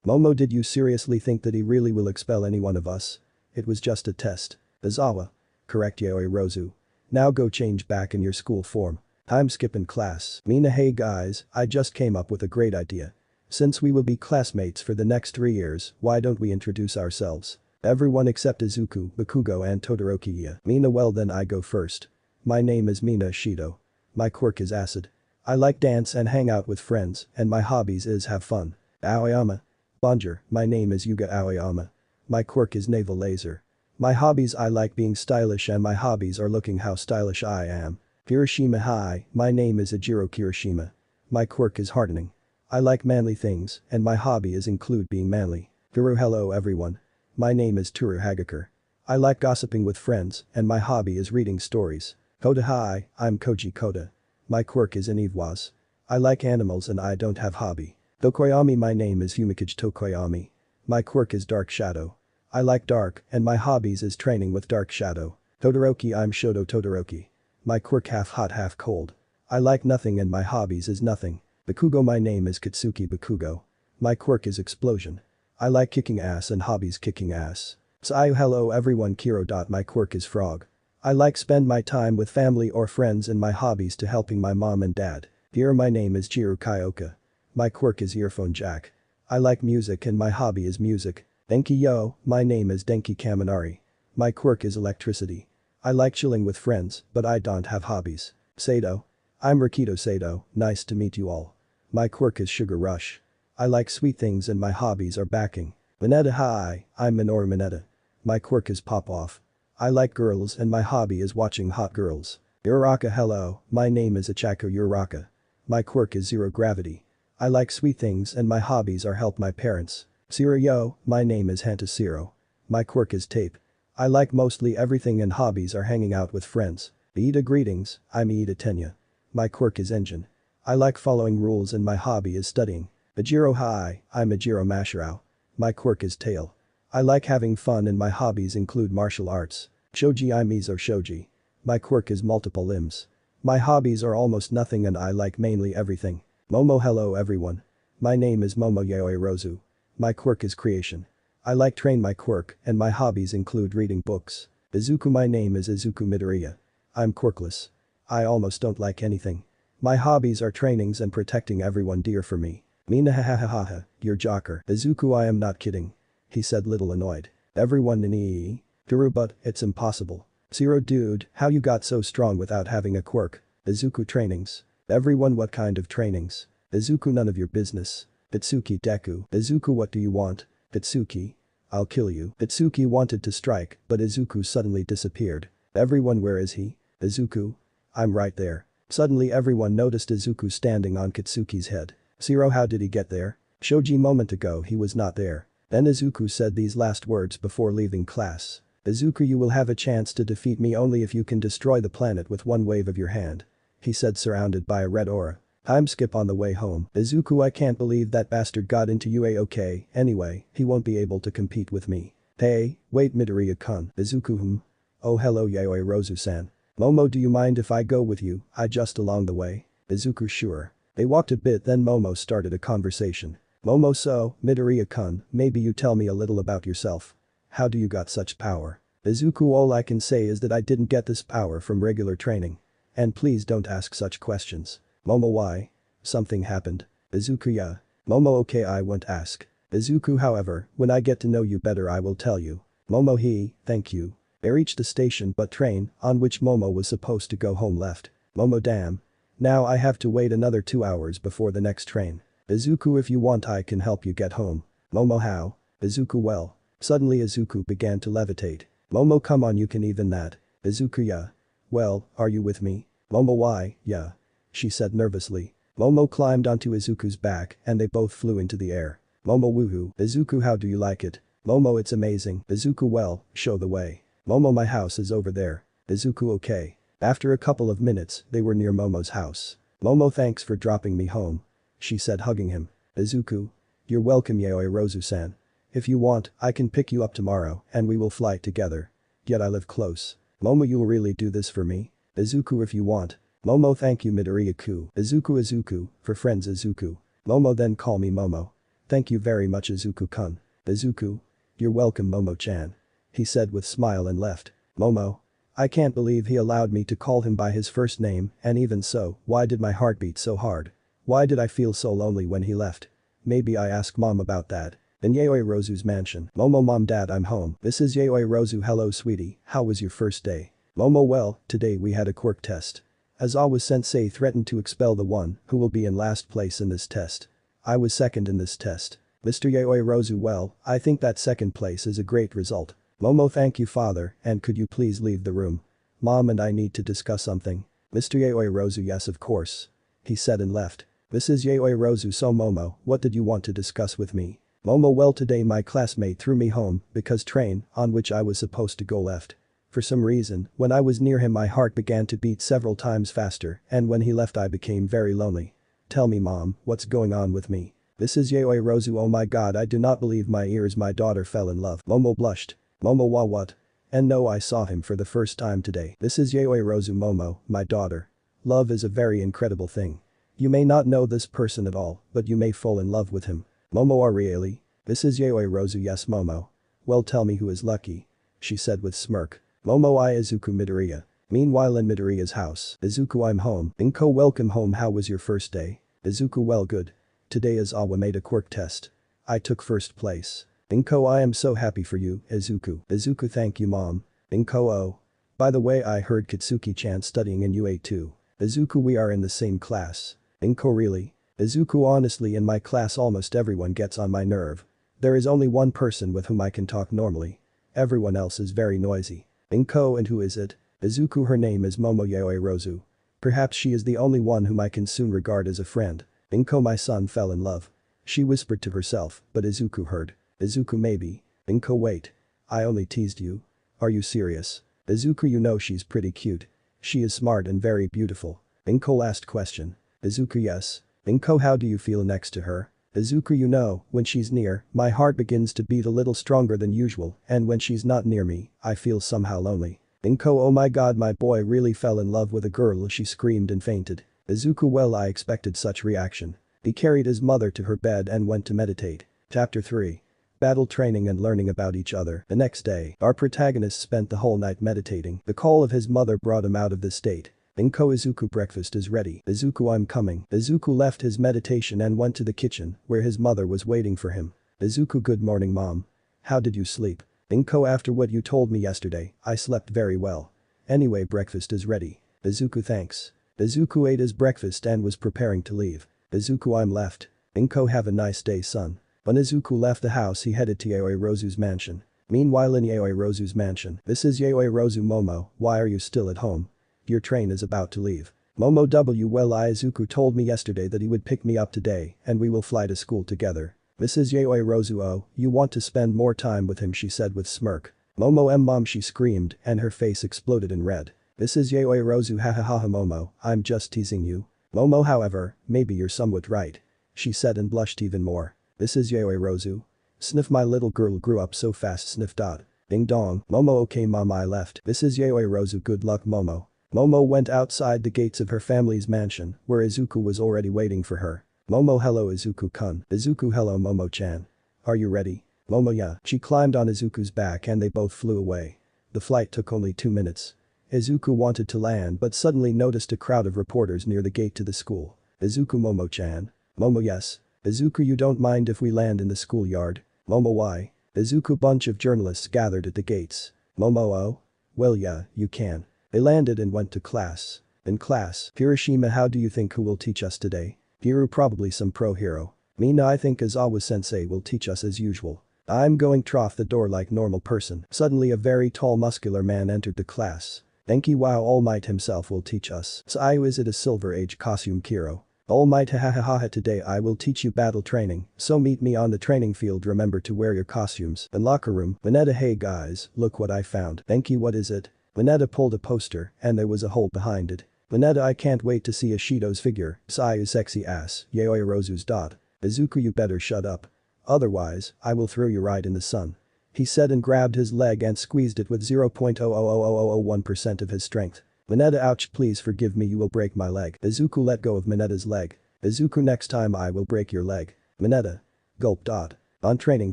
Momo, did you seriously think that he really will expel any one of us? It was just a test. Izawa. Correct Yaoi Rozu. Now go change back in your school form. Time skip in class. Mina, hey guys, I just came up with a great idea. Since we will be classmates for the next 3 years, why don't we introduce ourselves? Everyone except Izuku, Bakugo and Todoroki. Mina, well then I go first. My name is Mina Shido. My quirk is acid. I like dance and hang out with friends and my hobbies is have fun. Aoyama. Bonjour, my name is Yuga Aoyama. My quirk is naval laser. My hobbies, I like being stylish and my hobbies are looking how stylish I am. Hiroshima, hi, my name is Ejiro Kirishima. My quirk is hardening. I like manly things and my hobby is include being manly. Guru, hello everyone. My name is Toru Hagakure. I like gossiping with friends and my hobby is reading stories. Koda, hi, I'm Koji Koda. My quirk is Iniwaz. I like animals and I don't have hobby. Tokoyami, my name is Fumikage Tokoyami. My quirk is Dark Shadow. I like dark and my hobbies is training with Dark Shadow. Todoroki, I'm Shoto Todoroki. My quirk half hot half cold. I like nothing and my hobbies is nothing. Bakugo, my name is Kitsuki Bakugo. My quirk is explosion. I like kicking ass and hobbies kicking ass. Sayu, hello everyone, Kiro. My quirk is frog. I like spend my time with family or friends and my hobbies to helping my mom and dad. Here, my name is Jiru Kyoka. My quirk is earphone jack. I like music and my hobby is music. Denki, yo, my name is Denki Kaminari. My quirk is electricity. I like chilling with friends, but I don't have hobbies. Sato. I'm Rikito Sato, nice to meet you all. My quirk is sugar rush. I like sweet things and my hobbies are backing. Mineta, hi, I'm Minoru Mineta. My quirk is pop off. I like girls and my hobby is watching hot girls. Uraraka, hello, my name is Ichako Uraraka. My quirk is zero gravity. I like sweet things and my hobbies are help my parents. Siro, yo, my name is Hanta Siro. My quirk is tape. I like mostly everything and hobbies are hanging out with friends. Ida greetings, I'm Ida Tenya. My quirk is engine. I like following rules and my hobby is studying. Majiro hi, I'm Majiro Mashirao. My quirk is tail. I like having fun and my hobbies include martial arts. Shoji I'm Izo Shoji. My quirk is multiple limbs. My hobbies are almost nothing and I like mainly everything. Momo hello everyone. My name is Momo Yaoi Rozu. My quirk is creation. I like train my quirk and my hobbies include reading books. Izuku my name is Izuku Midoriya. I'm quirkless. I almost don't like anything. My hobbies are trainings and protecting everyone dear for me. Mina ha, you're joker. Izuku I am not kidding. He said little annoyed. Everyone in Guru but it's impossible. Zero dude, how you got so strong without having a quirk? Izuku trainings. Everyone what kind of trainings? Izuku none of your business. Itsuki DEKU. Izuku what do you want? Itsuki. I'll kill you. Itsuki wanted to strike, but Izuku suddenly disappeared. Everyone where is he? Izuku? I'm right there. Suddenly everyone noticed Izuku standing on Kitsuki's head. Zero how did he get there? Shoji moment ago he was not there. Then Izuku said these last words before leaving class. Izuku you will have a chance to defeat me only if you can destroy the planet with one wave of your hand. He said surrounded by a red aura. Time skip on the way home. Izuku I can't believe that bastard got into UA okay, anyway, he won't be able to compete with me. Hey, wait Midoriya-kun. Izuku Oh hello Yaoi Rozu-san. Momo do you mind if I go with you, I just along the way? Izuku sure. They walked a bit then Momo started a conversation. Momo so, Midoriya-kun, maybe you tell me a little about yourself. How do you got such power? Izuku all I can say is that I didn't get this power from regular training. And please don't ask such questions. Momo why? Something happened. Izuku yeah. Momo okay I won't ask. Izuku however, when I get to know you better I will tell you. Momo thank you. They reached the station but train, on which Momo was supposed to go home left. Momo damn. Now I have to wait another 2 hours before the next train. Izuku if you want I can help you get home. Momo how? Izuku well. Suddenly Izuku began to levitate. Momo come on you can even that. Izuku yeah. Well, are you with me? Momo why, yeah. She said nervously. Momo climbed onto Izuku's back and they both flew into the air. Momo woohoo. Izuku how do you like it? Momo it's amazing. Izuku well, show the way. Momo my house is over there. Izuku okay. After a couple of minutes, they were near Momo's house. Momo thanks for dropping me home. She said hugging him. Izuku. You're welcome Yaoi Rozu-san. If you want, I can pick you up tomorrow and we will fly together. Yet I live close. Momo you'll really do this for me? Izuku if you want. Momo thank you Midoriya-ku. Izuku for friends Izuku. Momo then call me Momo. Thank you very much Izuku-kun. Izuku. You're welcome Momo-chan. He said with smile and left. Momo. I can't believe he allowed me to call him by his first name and even so, why did my heart beat so hard? Why did I feel so lonely when he left? Maybe I ask mom about that. In Yaoi Rozu's mansion. Momo mom dad I'm home. This is Yaoi Rozu hello sweetie, how was your first day? Momo well, today we had a quirk test. As always sensei threatened to expel the one who will be in last place in this test. I was second in this test. Mr. Yaoi Rozu well, I think that second place is a great result. Momo thank you father and could you please leave the room? Mom and I need to discuss something. Mr. Yaoi Rozu yes of course. He said and left. This is Yaoi Rozu so Momo, what did you want to discuss with me? Momo well today my classmate threw me home because train on which I was supposed to go left. For some reason, when I was near him my heart began to beat several times faster and when he left I became very lonely. Tell me mom, what's going on with me? This is Yaoi Rozu oh my god I do not believe my ears my daughter fell in love. Momo blushed. Momo what? And no I saw him for the first time today. This is Yaoi Rozu Momo, my daughter. Love is a very incredible thing. You may not know this person at all, but you may fall in love with him. Momo are really? This is Yaoi Rozu yes Momo. Well tell me who is lucky. She said with smirk. Momo I Izuku Midoriya. Meanwhile in Midoriya's house. Izuku I'm home. Inko welcome home how was your first day? Izuku well good. Today Izawa made a quirk test. I took first place. Inko I am so happy for you, Izuku. Izuku thank you mom. Inko oh. By the way I heard Kitsuki-chan studying in UA too. Izuku we are in the same class. Inko really? Izuku honestly in my class almost everyone gets on my nerve. There is only one person with whom I can talk normally. Everyone else is very noisy. Inko and who is it? Izuku her name is Momo Yaoi Rozu. Perhaps she is the only one whom I can soon regard as a friend. Inko my son fell in love. She whispered to herself, but Izuku heard. Izuku maybe. Inko wait. I only teased you. Are you serious? Izuku, you know she's pretty cute. She is smart and very beautiful. Inko last question. Izuku, yes. Inko, how do you feel next to her? Izuku, you know, when she's near, my heart begins to beat a little stronger than usual, and when she's not near me, I feel somehow lonely. Inko, oh my god, my boy really fell in love with a girl, she screamed and fainted. Izuku, well, I expected such reaction. He carried his mother to her bed and went to meditate. Chapter 3. Battle training and learning about each other. The next day, our protagonist spent the whole night meditating. The call of his mother brought him out of this state. Inko, Izuku, breakfast is ready. Izuku, I'm coming. Izuku left his meditation and went to the kitchen, where his mother was waiting for him. Izuku, good morning, mom. How did you sleep? Inko, after what you told me yesterday, I slept very well. Anyway, breakfast is ready. Izuku, thanks. Izuku ate his breakfast and was preparing to leave. Izuku, I'm left. Inko, have a nice day, son. When Izuku left the house, he headed to Yaoi Rozu's mansion. Meanwhile, in Yaoi Rozu's mansion, this is Yaoi Rozu. Momo, why are you still at home? Your train is about to leave. Momo, well, Izuku told me yesterday that he would pick me up today and we will fly to school together. Mrs. Yaoi Rozu, oh, you want to spend more time with him, she said with smirk. Momo, mom, she screamed and her face exploded in red. Mrs. Yaoi Rozu, ha ha ha ha, Momo, I'm just teasing you. Momo, however, maybe you're somewhat right. She said and blushed even more. Mrs. Yaoi Rozu. Sniff, my little girl grew up so fast, sniff dot. Ding dong, Momo, okay mom, I left. Mrs. Yaoi Rozu, good luck, Momo. Momo went outside the gates of her family's mansion, where Izuku was already waiting for her. Momo, hello Izuku-kun. Izuku, hello Momo-chan. Are you ready? Momo, yeah. She climbed on Izuku's back and they both flew away. The flight took only 2 minutes. Izuku wanted to land but suddenly noticed a crowd of reporters near the gate to the school. Izuku, Momo-chan. Momo, yes. Izuku, you don't mind if we land in the schoolyard? Momo, why? Izuku, bunch of journalists gathered at the gates. Momo, oh? Well, yeah, you can. They landed and went to class. In class, Hiroshima, how do you think who will teach us today? Hiru, probably some pro hero. Mina, I think Aizawa-sensei will teach us as usual. I'm going trough the door like normal person. Suddenly a very tall muscular man entered the class. Denki, wow, All Might himself will teach us. So is it a Silver Age costume, Kiro? All Might, ha ha ha ha, today I will teach you battle training, so meet me on the training field, remember to wear your costumes. In locker room, Mineta, hey guys, look what I found. Denki, what is it? Mineta pulled a poster and there was a hole behind it. Mineta, I can't wait to see Ishido's figure. Sayu, sexy ass. Yaoi Rozu's dot. Izuku, you better shut up. Otherwise, I will throw you right in the sun. He said and grabbed his leg and squeezed it with 0.00001% of his strength. Mineta, ouch, please forgive me, you will break my leg. Izuku let go of Mineta's leg. Izuku, next time I will break your leg. Mineta. Gulp dot. On training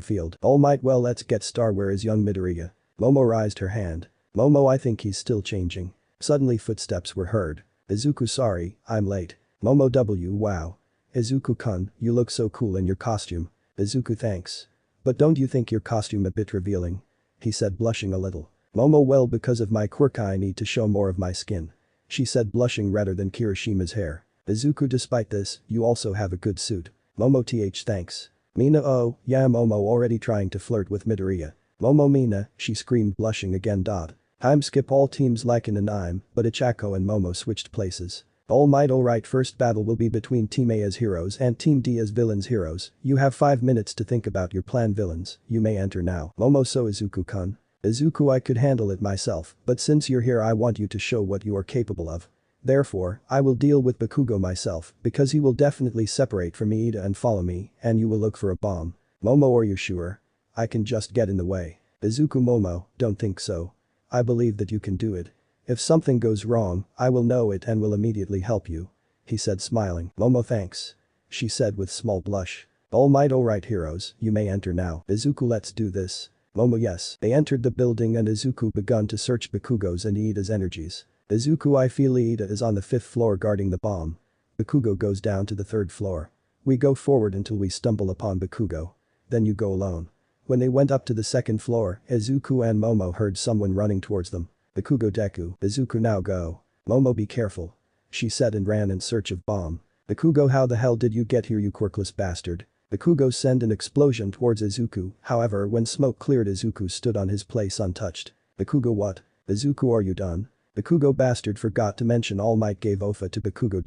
field. All Might, well, let's get started. Where is young Midoriya? Momo raised her hand. Momo, I think he's still changing. Suddenly footsteps were heard. Izuku, sorry, I'm late. Momo, wow. Izuku-kun, you look so cool in your costume. Izuku, thanks. But don't you think your costume a bit revealing? He said, blushing a little. Momo, well, because of my quirk I need to show more of my skin. She said, blushing redder than Kirishima's hair. Izuku, despite this, you also have a good suit. Momo, thanks. Mina, oh, yeah, Momo already trying to flirt with Midoriya. Momo, Mina, she screamed, blushing again. Time skip, all teams liken and I'm, but Ichako and Momo switched places. All Might, alright, first battle will be between Team A as heroes and Team D as villains. Heroes, you have 5 minutes to think about your plan. Villains, you may enter now. Momo, so Izuku-kun. Izuku, I could handle it myself, but since you're here I want you to show what you are capable of. Therefore, I will deal with Bakugo myself because he will definitely separate from Iida and follow me and you will look for a bomb. Momo, are you sure? I can just get in the way. Izuku, Momo, don't think so. I believe that you can do it. If something goes wrong, I will know it and will immediately help you. He said, smiling. Momo, thanks. She said with small blush. All Might, alright heroes, you may enter now. Izuku, let's do this. Momo, yes. They entered the building and Izuku begun to search Bakugo's and Iida's energies. Izuku, I feel Iida is on the 5th floor guarding the bomb. Bakugo goes down to the 3rd floor. We go forward until we stumble upon Bakugo. Then you go alone. When they went up to the 2nd floor, Izuku and Momo heard someone running towards them. Bakugo, Deku. Izuku, now go. Momo, be careful. She said and ran in search of bomb. Bakugo, how the hell did you get here, you quirkless bastard? Bakugo sent an explosion towards Izuku, however when smoke cleared Izuku stood on his place untouched. Bakugo, what? Izuku, are you done? Bakugo bastard forgot to mention All Might gave Ofa to Bakugo.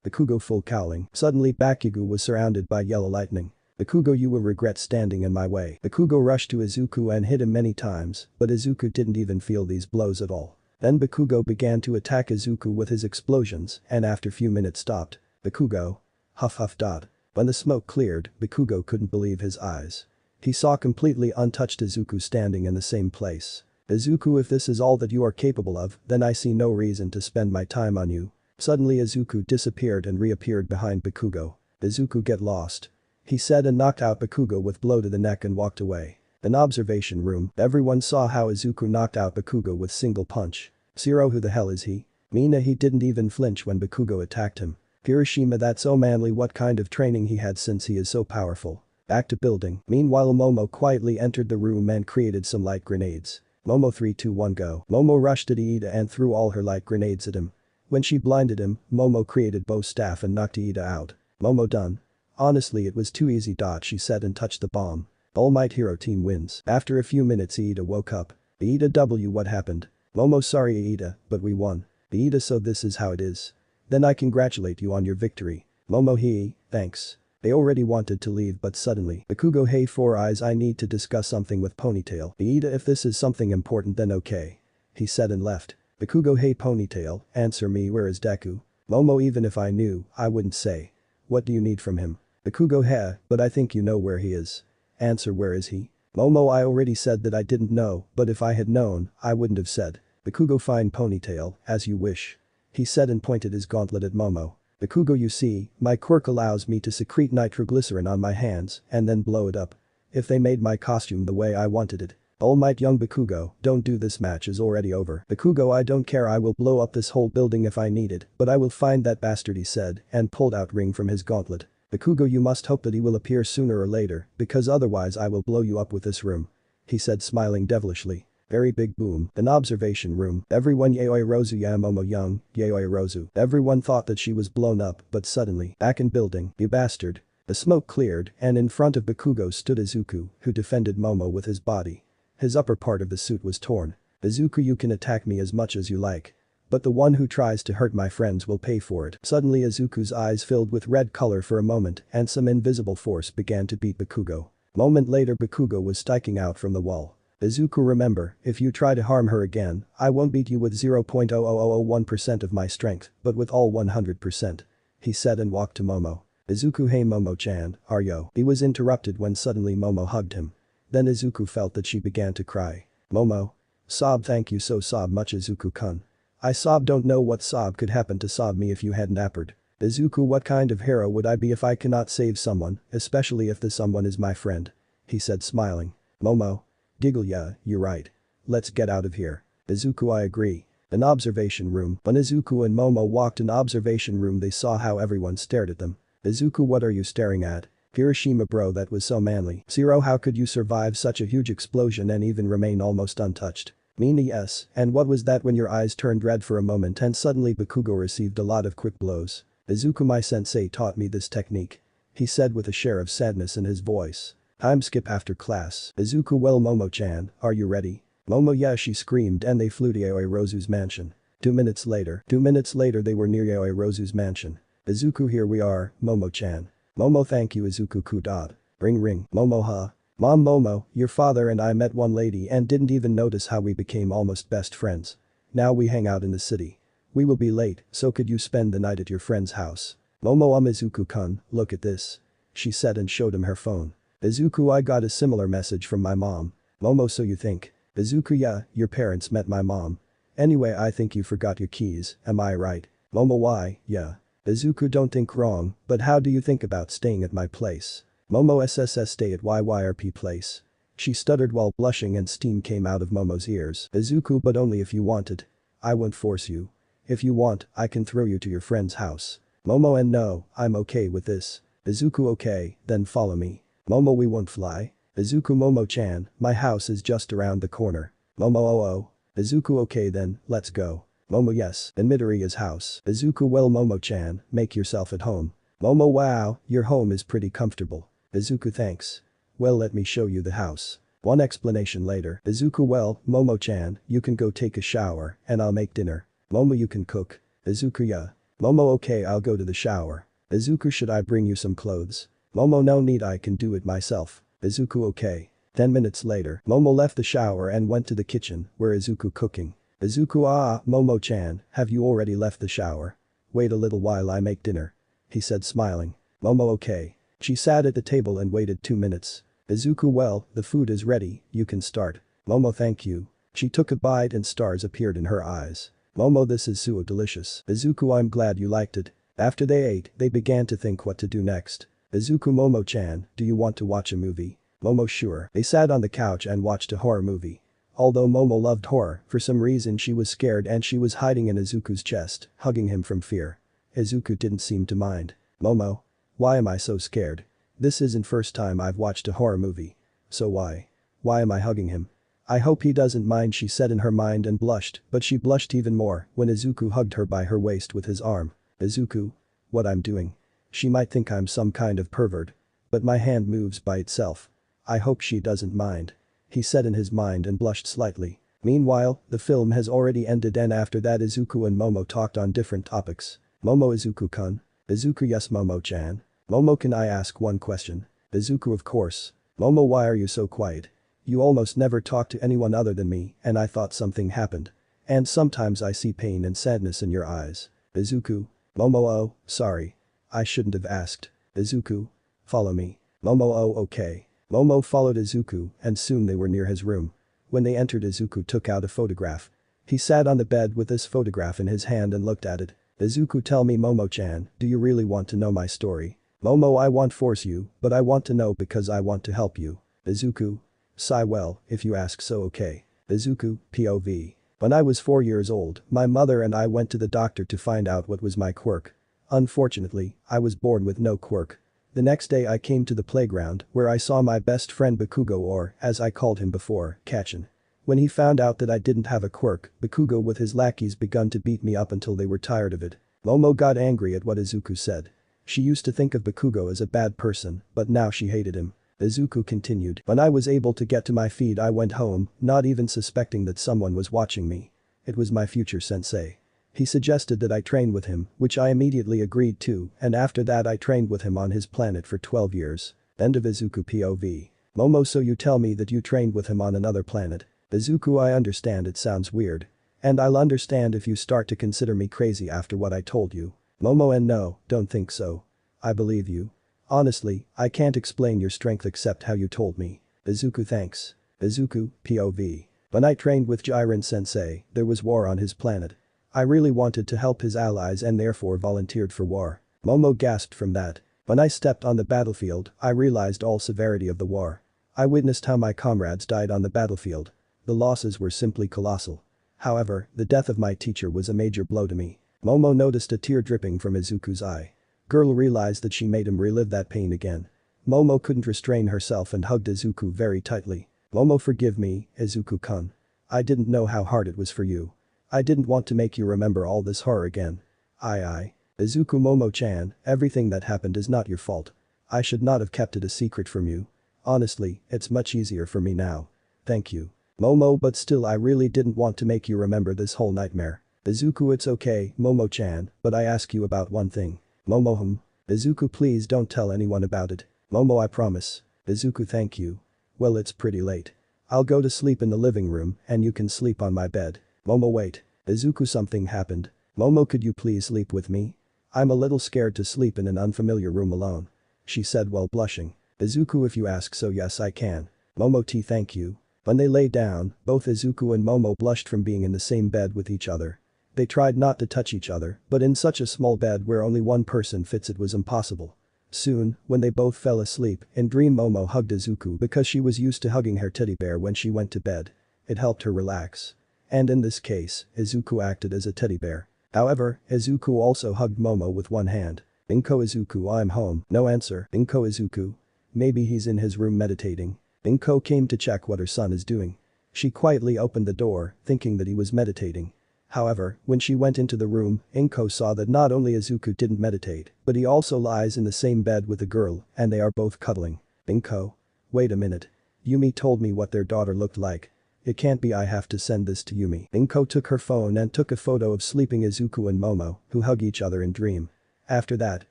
Bakugo full cowling. Suddenly Bakugo was surrounded by yellow lightning. Bakugo, you will regret standing in my way. Bakugo rushed to Izuku and hit him many times, but Izuku didn't even feel these blows at all. Then Bakugo began to attack Izuku with his explosions and after few minutes stopped. Bakugo. Huff huff dot. When the smoke cleared, Bakugo couldn't believe his eyes. He saw completely untouched Izuku standing in the same place. Izuku, if this is all that you are capable of, then I see no reason to spend my time on you. Suddenly Izuku disappeared and reappeared behind Bakugo. Izuku, get lost. He said and knocked out Bakugo with blow to the neck and walked away. An observation room, everyone saw how Izuku knocked out Bakugo with single punch. Zero, who the hell is he? Mina, he didn't even flinch when Bakugo attacked him. Kirishima, that's so manly, what kind of training he had since he is so powerful. Back to building. Meanwhile Momo quietly entered the room and created some light grenades. Momo 3 2 1 go. Momo rushed at Iida and threw all her light grenades at him. When she blinded him, Momo created bow staff and knocked Iida out. Momo done. Honestly, it was too easy. She said and touched the bomb. All Might Hero team wins. After a few minutes Iida woke up. Iida W, what happened? Momo, sorry Iida, but we won. Iida, so this is how it is. Then I congratulate you on your victory. Momo, he, thanks. They already wanted to leave but suddenly. Bakugo, hey Four Eyes, I need to discuss something with Ponytail. Iida, if this is something important then okay. He said and left. Bakugo, hey Ponytail, answer me, where is Deku? Momo, even if I knew, I wouldn't say. What do you need from him? Bakugo, heh, but I think you know where he is. Answer, where is he? Momo, I already said that I didn't know, but if I had known, I wouldn't have said. Bakugo, fine Ponytail, as you wish. He said and pointed his gauntlet at Momo. Bakugo, you see, my quirk allows me to secrete nitroglycerin on my hands and then blow it up. If they made my costume the way I wanted it. All Might young Bakugo, don't do this, match is already over. Bakugo, I don't care, I will blow up this whole building if I need it, but I will find that bastard, he said and pulled out ring from his gauntlet. Bakugo, you must hope that he will appear sooner or later, because otherwise I will blow you up with this room. He said smiling devilishly. Very big boom. An observation room. Everyone Yaoi Rozu Yamomo young, Yaoi Rozu. Everyone thought that she was blown up but suddenly, back in building, you bastard. The smoke cleared and in front of Bakugo stood Izuku, who defended Momo with his body. His upper part of the suit was torn. Izuku, you can attack me as much as you like. But the one who tries to hurt my friends will pay for it. Suddenly Izuku's eyes filled with red color for a moment and some invisible force began to beat Bakugo. Moment later Bakugo was sticking out from the wall. Izuku, remember, if you try to harm her again, I won't beat you with 0.00001% of my strength, but with all 100%. He said and walked to Momo. Izuku, hey Momo-chan, are yo? He was interrupted when suddenly Momo hugged him. Then Izuku felt that she began to cry. Momo. Sob, thank you so sob much Izuku-kun. I sob, don't know what sob could happen to sob me if you hadn't appeared. Izuku, what kind of hero would I be if I cannot save someone, especially if the someone is my friend? He said smiling. Momo. Giggle, yeah, you're right. Let's get out of here. Izuku, I agree. An observation room. When Izuku and Momo walked in observation room they saw how everyone stared at them. Izuku, what are you staring at? Kirishima, bro, that was so manly. Zero, how could you survive such a huge explosion and even remain almost untouched? Mina, yes, and what was that when your eyes turned red for a moment and suddenly Bakugo received a lot of quick blows? Izuku, my sensei taught me this technique. He said with a share of sadness in his voice. Time skip after class. Izuku, well Momo-chan, are you ready? Momo, yeah, she screamed and they flew to Yaoi Rozu's mansion. 2 minutes later they were near Yaoi Rozu's mansion. Izuku, here we are, Momo-chan. Momo, thank you Izuku dot. Ring ring. Momo, huh? Mom, Momo, your father and I met one lady and didn't even notice how we became almost best friends. Now we hang out in the city. We will be late, so could you spend the night at your friend's house? Momo, Izuku-kun, look at this. She said and showed him her phone. Izuku, I got a similar message from my mom. Momo, so you think? Izuku, yeah, your parents met my mom. Anyway, I think you forgot your keys, am I right? Momo, why, yeah. Izuku, don't think wrong, but how do you think about staying at my place? Momo, SSS, stay at YYRP place. She stuttered while blushing and steam came out of Momo's ears. Izuku, but only if you wanted. I won't force you. If you want, I can throw you to your friend's house. Momo, and no, I'm okay with this. Izuku, okay, then follow me. Momo, we won't fly. Izuku, Momo-chan, my house is just around the corner. Momo, oh. Izuku, okay then, let's go. Momo, yes, in Midoriya's house. Izuku, well Momo-chan, make yourself at home. Momo, wow, your home is pretty comfortable. Izuku, thanks. Well, let me show you the house. One explanation later. Izuku, well, Momo-chan, you can go take a shower and I'll make dinner. Momo, you can cook. Izuku, yeah. Momo, okay, I'll go to the shower. Izuku, should I bring you some clothes? Momo no need, I can do it myself. Izuku okay. 10 minutes later, Momo left the shower and went to the kitchen, where Izuku cooking. Izuku Momo-chan, have you already left the shower? Wait a little while, I make dinner. He said smiling. Momo okay. She sat at the table and waited 2 minutes. Izuku, well, the food is ready, you can start. Momo, thank you. She took a bite and stars appeared in her eyes. Momo, this is so delicious. Izuku, I'm glad you liked it. After they ate, they began to think what to do next. Izuku, Momo-chan, do you want to watch a movie? Momo, sure. They sat on the couch and watched a horror movie. Although Momo loved horror, for some reason she was scared and she was hiding in Izuku's chest, hugging him from fear. Izuku didn't seem to mind. Momo. Why am I so scared? This isn't first time I've watched a horror movie. So why? Why am I hugging him? I hope he doesn't mind, she said in her mind and blushed, but she blushed even more when Izuku hugged her by her waist with his arm. Izuku. What I'm doing? She might think I'm some kind of pervert. But my hand moves by itself. I hope she doesn't mind. He said in his mind and blushed slightly. Meanwhile, the film has already ended and after that Izuku and Momo talked on different topics. Momo, Izuku-kun. Izuku, yes Momo-chan. Momo, can I ask one question? Izuku, of course. Momo, why are you so quiet? You almost never talk to anyone other than me and I thought something happened. And sometimes I see pain and sadness in your eyes. Izuku. Momo, oh, sorry. I shouldn't have asked. Izuku. Follow me. Momo, oh okay. Momo followed Izuku and soon they were near his room. When they entered, Izuku took out a photograph. He sat on the bed with this photograph in his hand and looked at it. Izuku, tell me Momo-chan, do you really want to know my story? Momo, I won't force you, but I want to know because I want to help you. Izuku. Sigh, well, if you ask so okay. Izuku, POV. When I was 4 years old, my mother and I went to the doctor to find out what was my quirk. Unfortunately, I was born with no quirk. The next day I came to the playground where I saw my best friend Bakugo, or, as I called him before, Kachin. When he found out that I didn't have a quirk, Bakugo with his lackeys begun to beat me up until they were tired of it. Momo got angry at what Izuku said. She used to think of Bakugo as a bad person, but now she hated him. Izuku continued. When I was able to get to my feet, I went home, not even suspecting that someone was watching me. It was my future sensei. He suggested that I train with him, which I immediately agreed to, and after that I trained with him on his planet for 12 years. End of Izuku POV. Momo, so you tell me that you trained with him on another planet. Izuku, I understand it sounds weird. And I'll understand if you start to consider me crazy after what I told you. Momo, and no, don't think so. I believe you. Honestly, I can't explain your strength except how you told me. Izuku, thanks. Izuku, POV. When I trained with Jiren sensei, there was war on his planet. I really wanted to help his allies and therefore volunteered for war. Momo gasped from that. When I stepped on the battlefield, I realized all severity of the war. I witnessed how my comrades died on the battlefield. The losses were simply colossal. However, the death of my teacher was a major blow to me. Momo noticed a tear dripping from Izuku's eye. Girl realized that she made him relive that pain again. Momo couldn't restrain herself and hugged Izuku very tightly. Momo, forgive me, Izuku-kun. I didn't know how hard it was for you. I didn't want to make you remember all this horror again. I. Izuku, Momo-chan, everything that happened is not your fault. I should not have kept it a secret from you. Honestly, it's much easier for me now. Thank you. Momo, but still I really didn't want to make you remember this whole nightmare. Izuku, it's okay, Momo-chan, but I ask you about one thing. Momo, Izuku, please don't tell anyone about it. Momo, I promise. Izuku, thank you. Well, it's pretty late. I'll go to sleep in the living room and you can sleep on my bed. Momo, wait. Izuku, something happened. Momo, could you please sleep with me? I'm a little scared to sleep in an unfamiliar room alone. She said while blushing. Izuku, if you ask so, yes I can. Momo, thank you. When they lay down, both Izuku and Momo blushed from being in the same bed with each other. They tried not to touch each other, but in such a small bed where only one person fits it was impossible. Soon, when they both fell asleep, in dream Momo hugged Izuku because she was used to hugging her teddy bear when she went to bed. It helped her relax. And in this case, Izuku acted as a teddy bear. However, Izuku also hugged Momo with one hand. Inko, Izuku, I'm home. No answer. Inko, Izuku. Maybe he's in his room meditating. Inko came to check what her son is doing. She quietly opened the door, thinking that he was meditating. However, when she went into the room, Inko saw that not only Izuku didn't meditate, but he also lies in the same bed with the girl, and they are both cuddling. Inko. Wait a minute. Yumi told me what their daughter looked like. It can't be, I have to send this to Yumi. Inko took her phone and took a photo of sleeping Izuku and Momo, who hug each other in dream. After that,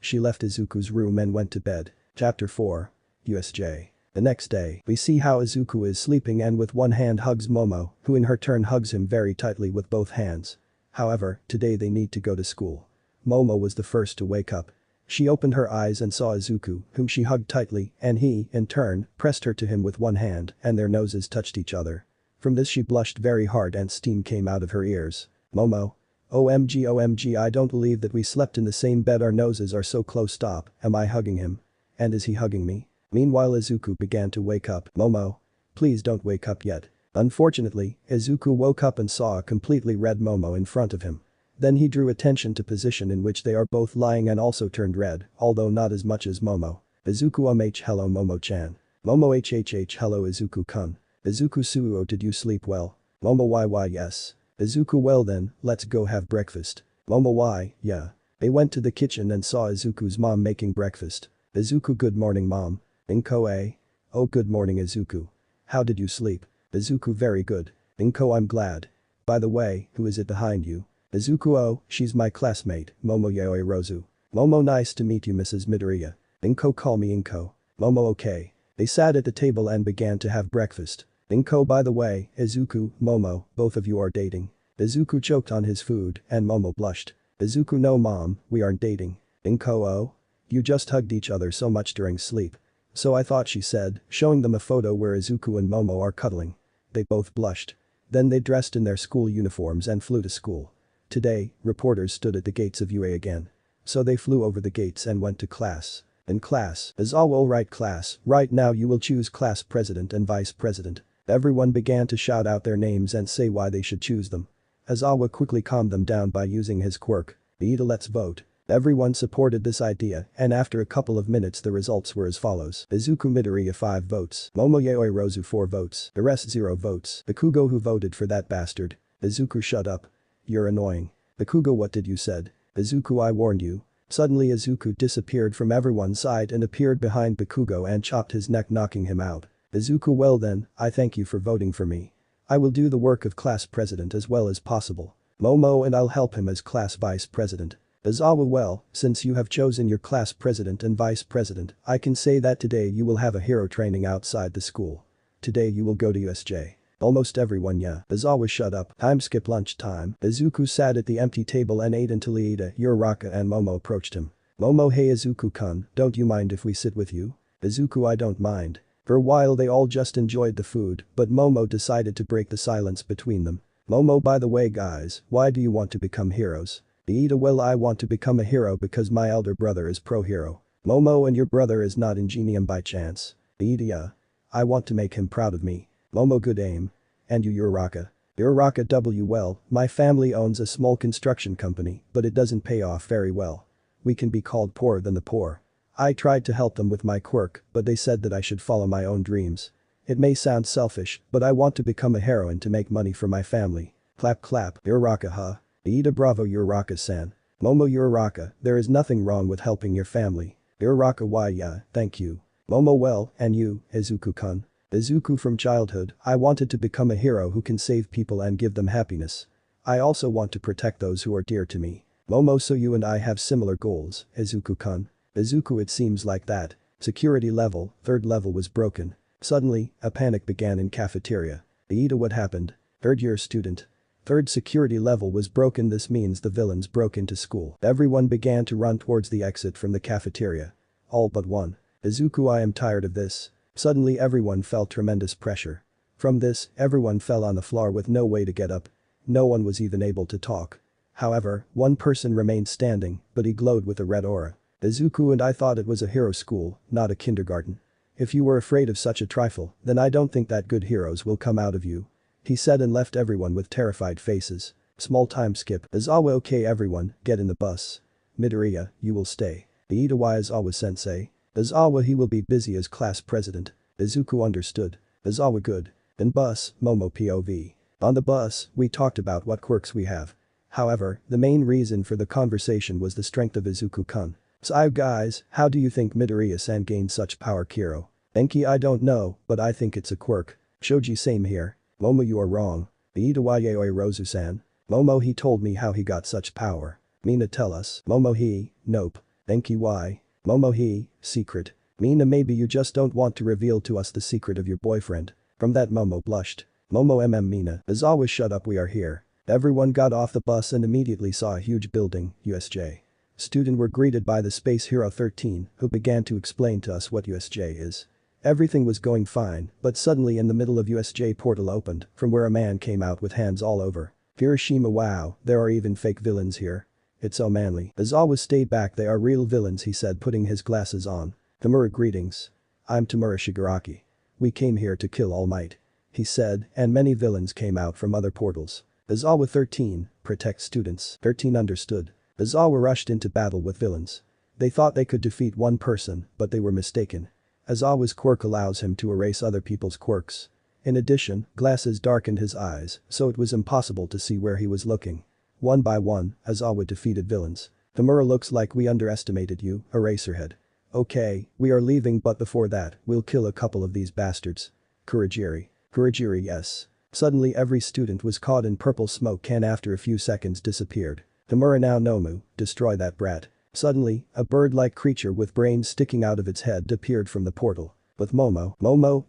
she left Izuku's room and went to bed. Chapter 4. USJ. The next day, we see how Izuku is sleeping and with one hand hugs Momo, who in her turn hugs him very tightly with both hands. However, today they need to go to school. Momo was the first to wake up. She opened her eyes and saw Izuku, whom she hugged tightly, and he, in turn, pressed her to him with one hand, and their noses touched each other. From this she blushed very hard and steam came out of her ears. Momo. OMG, I don't believe that we slept in the same bed, our noses are so close, stop, am I hugging him? And is he hugging me? Meanwhile Izuku began to wake up. Momo. Please don't wake up yet. Unfortunately, Izuku woke up and saw a completely red Momo in front of him. Then he drew attention to position in which they are both lying and also turned red, although not as much as Momo. Izuku hello Momo-chan. Momo hello Izuku-kun. Izuku suo, did you sleep well? Momo why yes. Izuku, well then, let's go have breakfast. Momo why, yeah. They went to the kitchen and saw Izuku's mom making breakfast. Izuku, good morning mom. Inko Oh, good morning Izuku. How did you sleep? Izuku, very good. Inko, I'm glad. By the way, who is it behind you? Izuku, oh, she's my classmate, Momo Yaoi Rozu. Momo, nice to meet you Mrs. Midoriya. Inko, call me Inko. Momo, okay. They sat at the table and began to have breakfast. Inko, by the way, Izuku, Momo, both of you are dating. Izuku choked on his food and Momo blushed. Izuku, no mom, we aren't dating. Inko, oh? You just hugged each other so much during sleep. So I thought, she said, showing them a photo where Izuku and Momo are cuddling. They both blushed. Then they dressed in their school uniforms and flew to school. Today, reporters stood at the gates of UA again. So they flew over the gates and went to class. In class, as all right class, right now you will choose class president and vice president. Everyone began to shout out their names and say why they should choose them. Aizawa quickly calmed them down by using his quirk. Ida, let's vote. Everyone supported this idea, and after a couple of minutes the results were as follows. Izuku Midoriya 5 votes. Momo Yaoi Rozu 4 votes. The rest 0 votes. Bakugo, who voted for that bastard? Izuku, shut up. You're annoying. Bakugo, what did you said? Izuku, I warned you. Suddenly Izuku disappeared from everyone's sight and appeared behind Bakugo and chopped his neck, knocking him out. Izuku, well then, I thank you for voting for me. I will do the work of class president as well as possible. Momo, and I'll help him as class vice president. Aizawa, well, since you have chosen your class president and vice president, I can say that today you will have a hero training outside the school. Today you will go to USJ. Almost everyone, yeah. Aizawa, shut up. Time skip lunch time. Izuku sat at the empty table and ate until Ida, Uraraka and Momo approached him. Momo, hey Izuku-kun, don't you mind if we sit with you? Izuku, I don't mind. For a while they all just enjoyed the food, but Momo decided to break the silence between them. Momo, by the way guys, why do you want to become heroes? Ida, well, I want to become a hero because my elder brother is pro-hero. Momo, and your brother is not Ingenium by chance? Ida, yeah. I want to make him proud of me. Momo, good aim. And you, Uraraka? Uraraka, W, well, my family owns a small construction company, but it doesn't pay off very well. We can be called poorer than the poor. I tried to help them with my quirk, but they said that I should follow my own dreams. It may sound selfish, but I want to become a heroine to make money for my family. Clap clap, Uraraka, huh? Ida, bravo Uraraka-san. Momo, Uraraka, there is nothing wrong with helping your family. Uraraka, why yeah, thank you. Momo, well, and you, Izuku-kun? Izuku, from childhood, I wanted to become a hero who can save people and give them happiness. I also want to protect those who are dear to me. Momo, so you and I have similar goals, Izuku-kun. Izuku, it seems like that. Security level, 3rd level was broken. Suddenly, a panic began in cafeteria. Ida, what happened? 3rd year student. 3rd security level was broken, this means the villains broke into school. Everyone began to run towards the exit from the cafeteria. All but one. Izuku, I am tired of this. Suddenly everyone felt tremendous pressure. From this, everyone fell on the floor with no way to get up. No one was even able to talk. However, one person remained standing, but he glowed with a red aura. Izuku, and I thought it was a hero school, not a kindergarten. If you were afraid of such a trifle, then I don't think that good heroes will come out of you. He said and left everyone with terrified faces. Small time skip. Aizawa, okay everyone, get in the bus. Midoriya, you will stay. Ida, why Aizawa-sensei? Aizawa, he will be busy as class president. Izuku, understood. Aizawa, good. In bus, Momo POV. On the bus, we talked about what quirks we have. However, the main reason for the conversation was the strength of Izuku-kun. So guys, how do you think Midoriya-san gained such power, Kiro? Enki, I don't know, but I think it's a quirk. Shoji, same here. Momo, you are wrong. Ida, why Yaoi Rozu-san? Momo, he told me how he got such power. Mina, tell us. Momo, he, nope. Enki, why? Momo, he, secret. Mina, maybe you just don't want to reveal to us the secret of your boyfriend. From that Momo blushed. Momo Mina. Aizawa, shut up, we are here. Everyone got off the bus and immediately saw a huge building, USJ. Students were greeted by the Space Hero 13, who began to explain to us what USJ is. Everything was going fine, but suddenly in the middle of USJ portal opened, from where a man came out with hands all over. Hiroshima, wow, there are even fake villains here. It's so manly. Aizawa, stay back, they are real villains, he said, putting his glasses on. Tamura, greetings. I'm Tamura Shigaraki. We came here to kill All Might. He said, and many villains came out from other portals. Aizawa 13, protect students. 13 understood. Aizawa rushed into battle with villains. They thought they could defeat one person, but they were mistaken. Aizawa's quirk allows him to erase other people's quirks. In addition, glasses darkened his eyes, so it was impossible to see where he was looking. One by one, Aizawa defeated villains. Tamura, looks like we underestimated you, Eraserhead. Okay, we are leaving, but before that, we'll kill a couple of these bastards. Kurogiri. Kurogiri, yes. Suddenly every student was caught in purple smoke and after a few seconds disappeared. Tamura, now Nomu, destroy that brat. Suddenly, a bird-like creature with brains sticking out of its head appeared from the portal. With Momo,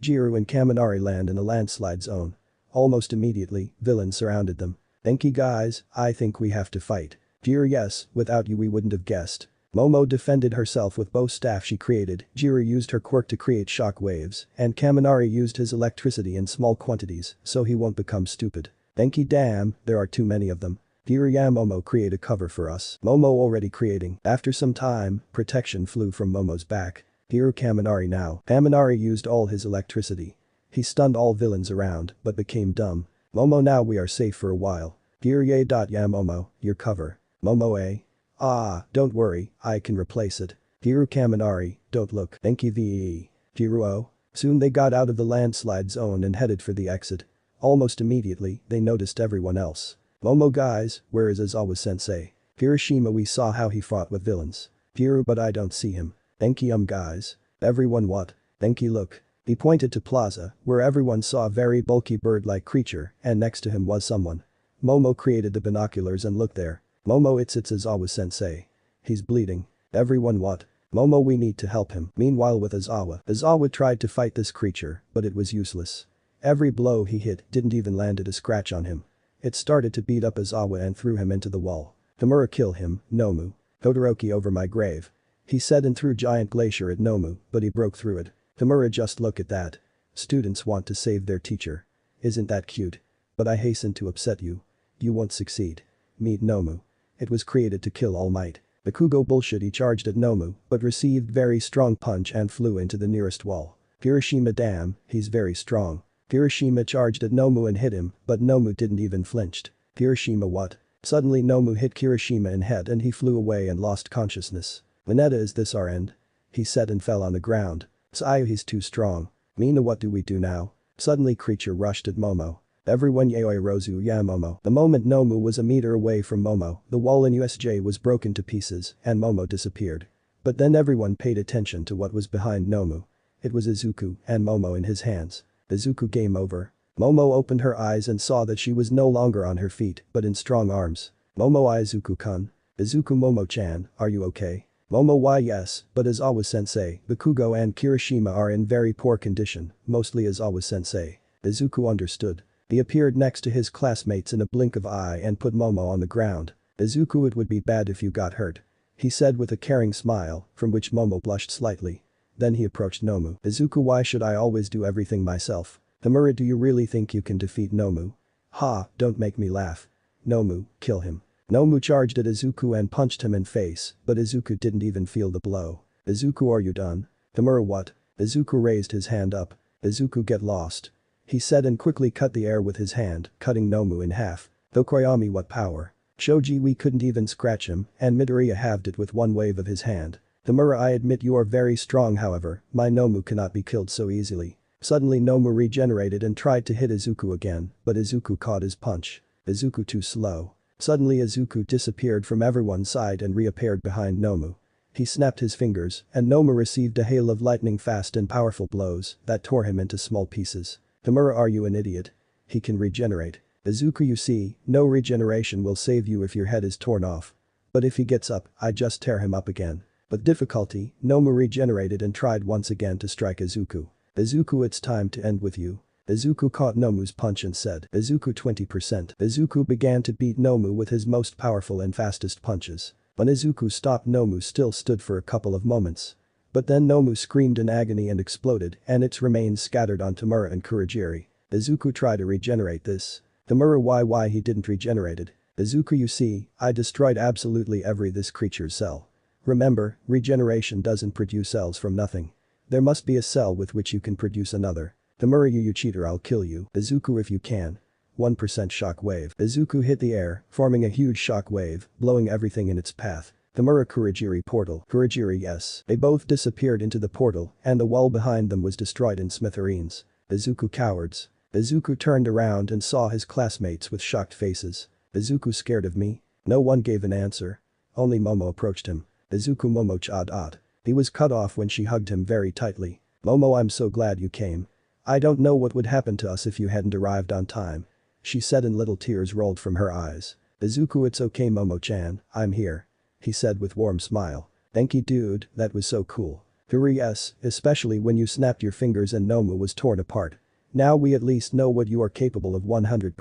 Jiren and Kaminari land in a landslide zone. Almost immediately, villains surrounded them. Thank you guys, I think we have to fight. Jiren, yes, without you we wouldn't have guessed. Momo defended herself with bow staff she created, Jiren used her quirk to create shock waves, and Kaminari used his electricity in small quantities, so he won't become stupid. Denki, damn, there are too many of them. Jiren, Momo, create a cover for us. Momo already creating. After some time, protection flew from Momo's back. Jiren, Kaminari now. Kaminari used all his electricity. He stunned all villains around, but became dumb. Momo, now we are safe for a while. Jiren, ya Momo, your cover. Momo, A. Ah, don't worry, I can replace it. Jiren, Kaminari, don't look. Denki VE. Jiren, oh. Soon they got out of the landslide zone and headed for the exit. Almost immediately, they noticed everyone else. Momo, guys, where is Aizawa-sensei? Hiroshima, we saw how he fought with villains. Jiren, but I don't see him. Denki, guys. Everyone, what? Denki, look. He pointed to Plaza, where everyone saw a very bulky bird-like creature, and next to him was someone. Momo created the binoculars and looked there. Momo, it's Aizawa-sensei. He's bleeding. Everyone, what? Momo, we need to help him. Meanwhile with Aizawa tried to fight this creature, but it was useless. Every blow he hit didn't even land a scratch on him. It started to beat up Aizawa and threw him into the wall. Tamura, kill him, Nomu. Todoroki, over my grave. He said and threw giant glacier at Nomu, but he broke through it. Tamura, just look at that. Students want to save their teacher. Isn't that cute? But I hasten to upset you. You won't succeed. Meet Nomu. It was created to kill All Might. Bakugo bullshit, he charged at Nomu, but received very strong punch and flew into the nearest wall. Hiroshima, damn, he's very strong. Hiroshima charged at Nomu and hit him, but Nomu didn't even flinched. Hiroshima, what? Suddenly Nomu hit Hiroshima in head and he flew away and lost consciousness. Mineta, is this our end? He said and fell on the ground. Sayu, he's too strong. Mina, what do we do now? Suddenly creature rushed at Momo. Everyone, yaoi Rozu, ya Momo. The moment Nomu was a meter away from Momo, the wall in USJ was broken to pieces and Momo disappeared. But then everyone paid attention to what was behind Nomu. It was Izuku and Momo in his hands. Izuku, game over. Momo opened her eyes and saw that she was no longer on her feet but in strong arms. Momo, Izuku-kun. Izuku, Momo-chan, are you okay? Momo, why yes, but Aizawa-sensei, Bakugo and Kirishima are in very poor condition, mostly Aizawa-sensei. Izuku understood. He appeared next to his classmates in a blink of eye and put Momo on the ground. Izuku, it would be bad if you got hurt. He said with a caring smile, from which Momo blushed slightly. Then he approached Nomu. Izuku, why should I always do everything myself? Tamura, do you really think you can defeat Nomu? Ha, don't make me laugh. Nomu, kill him. Nomu charged at Izuku and punched him in face, but Izuku didn't even feel the blow. Izuku, are you done? Tamura, what? Izuku raised his hand up. Izuku, get lost. He said and quickly cut the air with his hand, cutting Nomu in half. Though Koyami, what power. Shoji, we couldn't even scratch him, and Midoriya halved it with one wave of his hand. Tamura, I admit you are very strong, however, my Nomu cannot be killed so easily. Suddenly Nomu regenerated and tried to hit Izuku again, but Izuku caught his punch. Izuku, too slow. Suddenly Izuku disappeared from everyone's side and reappeared behind Nomu. He snapped his fingers, and Nomu received a hail of lightning fast and powerful blows that tore him into small pieces. Tamura, are you an idiot? He can regenerate. Izuku, you see, no regeneration will save you if your head is torn off. But if he gets up, I just tear him up again. With difficulty, Nomu regenerated and tried once again to strike Izuku. Izuku, it's time to end with you. Izuku caught Nomu's punch and said, Izuku 20%. Izuku began to beat Nomu with his most powerful and fastest punches. When Izuku stopped, Nomu still stood for a couple of moments. But then Nomu screamed in agony and exploded, and its remains scattered on Tamura and Kurogiri. Izuku tried to regenerate this. Tamura, why he didn't regenerate it. Izuku, you see, I destroyed absolutely every this creature's cell. Remember, regeneration doesn't produce cells from nothing. There must be a cell with which you can produce another. Tamura, you cheater, I'll kill you. Izuku, if you can. 1% shock wave. Izuku hit the air, forming a huge shock wave, blowing everything in its path. Tamura, Kurogiri portal. Kurogiri, yes. They both disappeared into the portal, and the wall behind them was destroyed in smithereens. Izuku, cowards. Izuku turned around and saw his classmates with shocked faces. Izuku, scared of me? No one gave an answer. Only Momo approached him. Izuku, Momo chad. He was cut off when she hugged him very tightly. Momo, I'm so glad you came. I don't know what would happen to us if you hadn't arrived on time. She said, and little tears rolled from her eyes. Izuku, it's okay Momo-chan, I'm here. He said with warm smile. Thank you dude, that was so cool. Hurry, yes, especially when you snapped your fingers and Nomu was torn apart. Now we at least know what you are capable of 100%.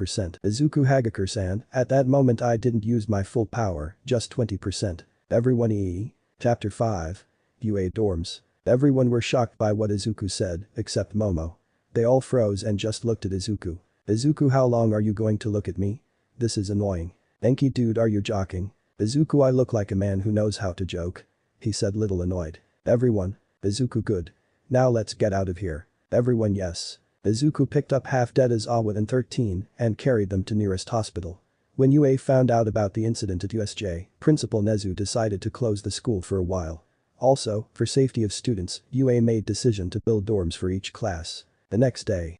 Izuku, Hagakure-san, at that moment I didn't use my full power, just 20%. Everyone Chapter 5. UA dorms. Everyone were shocked by what Izuku said, except Momo. They all froze and just looked at Izuku. Izuku, how long are you going to look at me? This is annoying. Enki dude, are you joking? Izuku, I look like a man who knows how to joke. He said, little annoyed. Everyone. Izuku, good. Now let's get out of here. Everyone, yes. Izuku picked up half-dead Izawa and 13 and carried them to nearest hospital. When UA found out about the incident at USJ, Principal Nezu decided to close the school for a while. Also, for safety of students, UA made decision to build dorms for each class. The next day,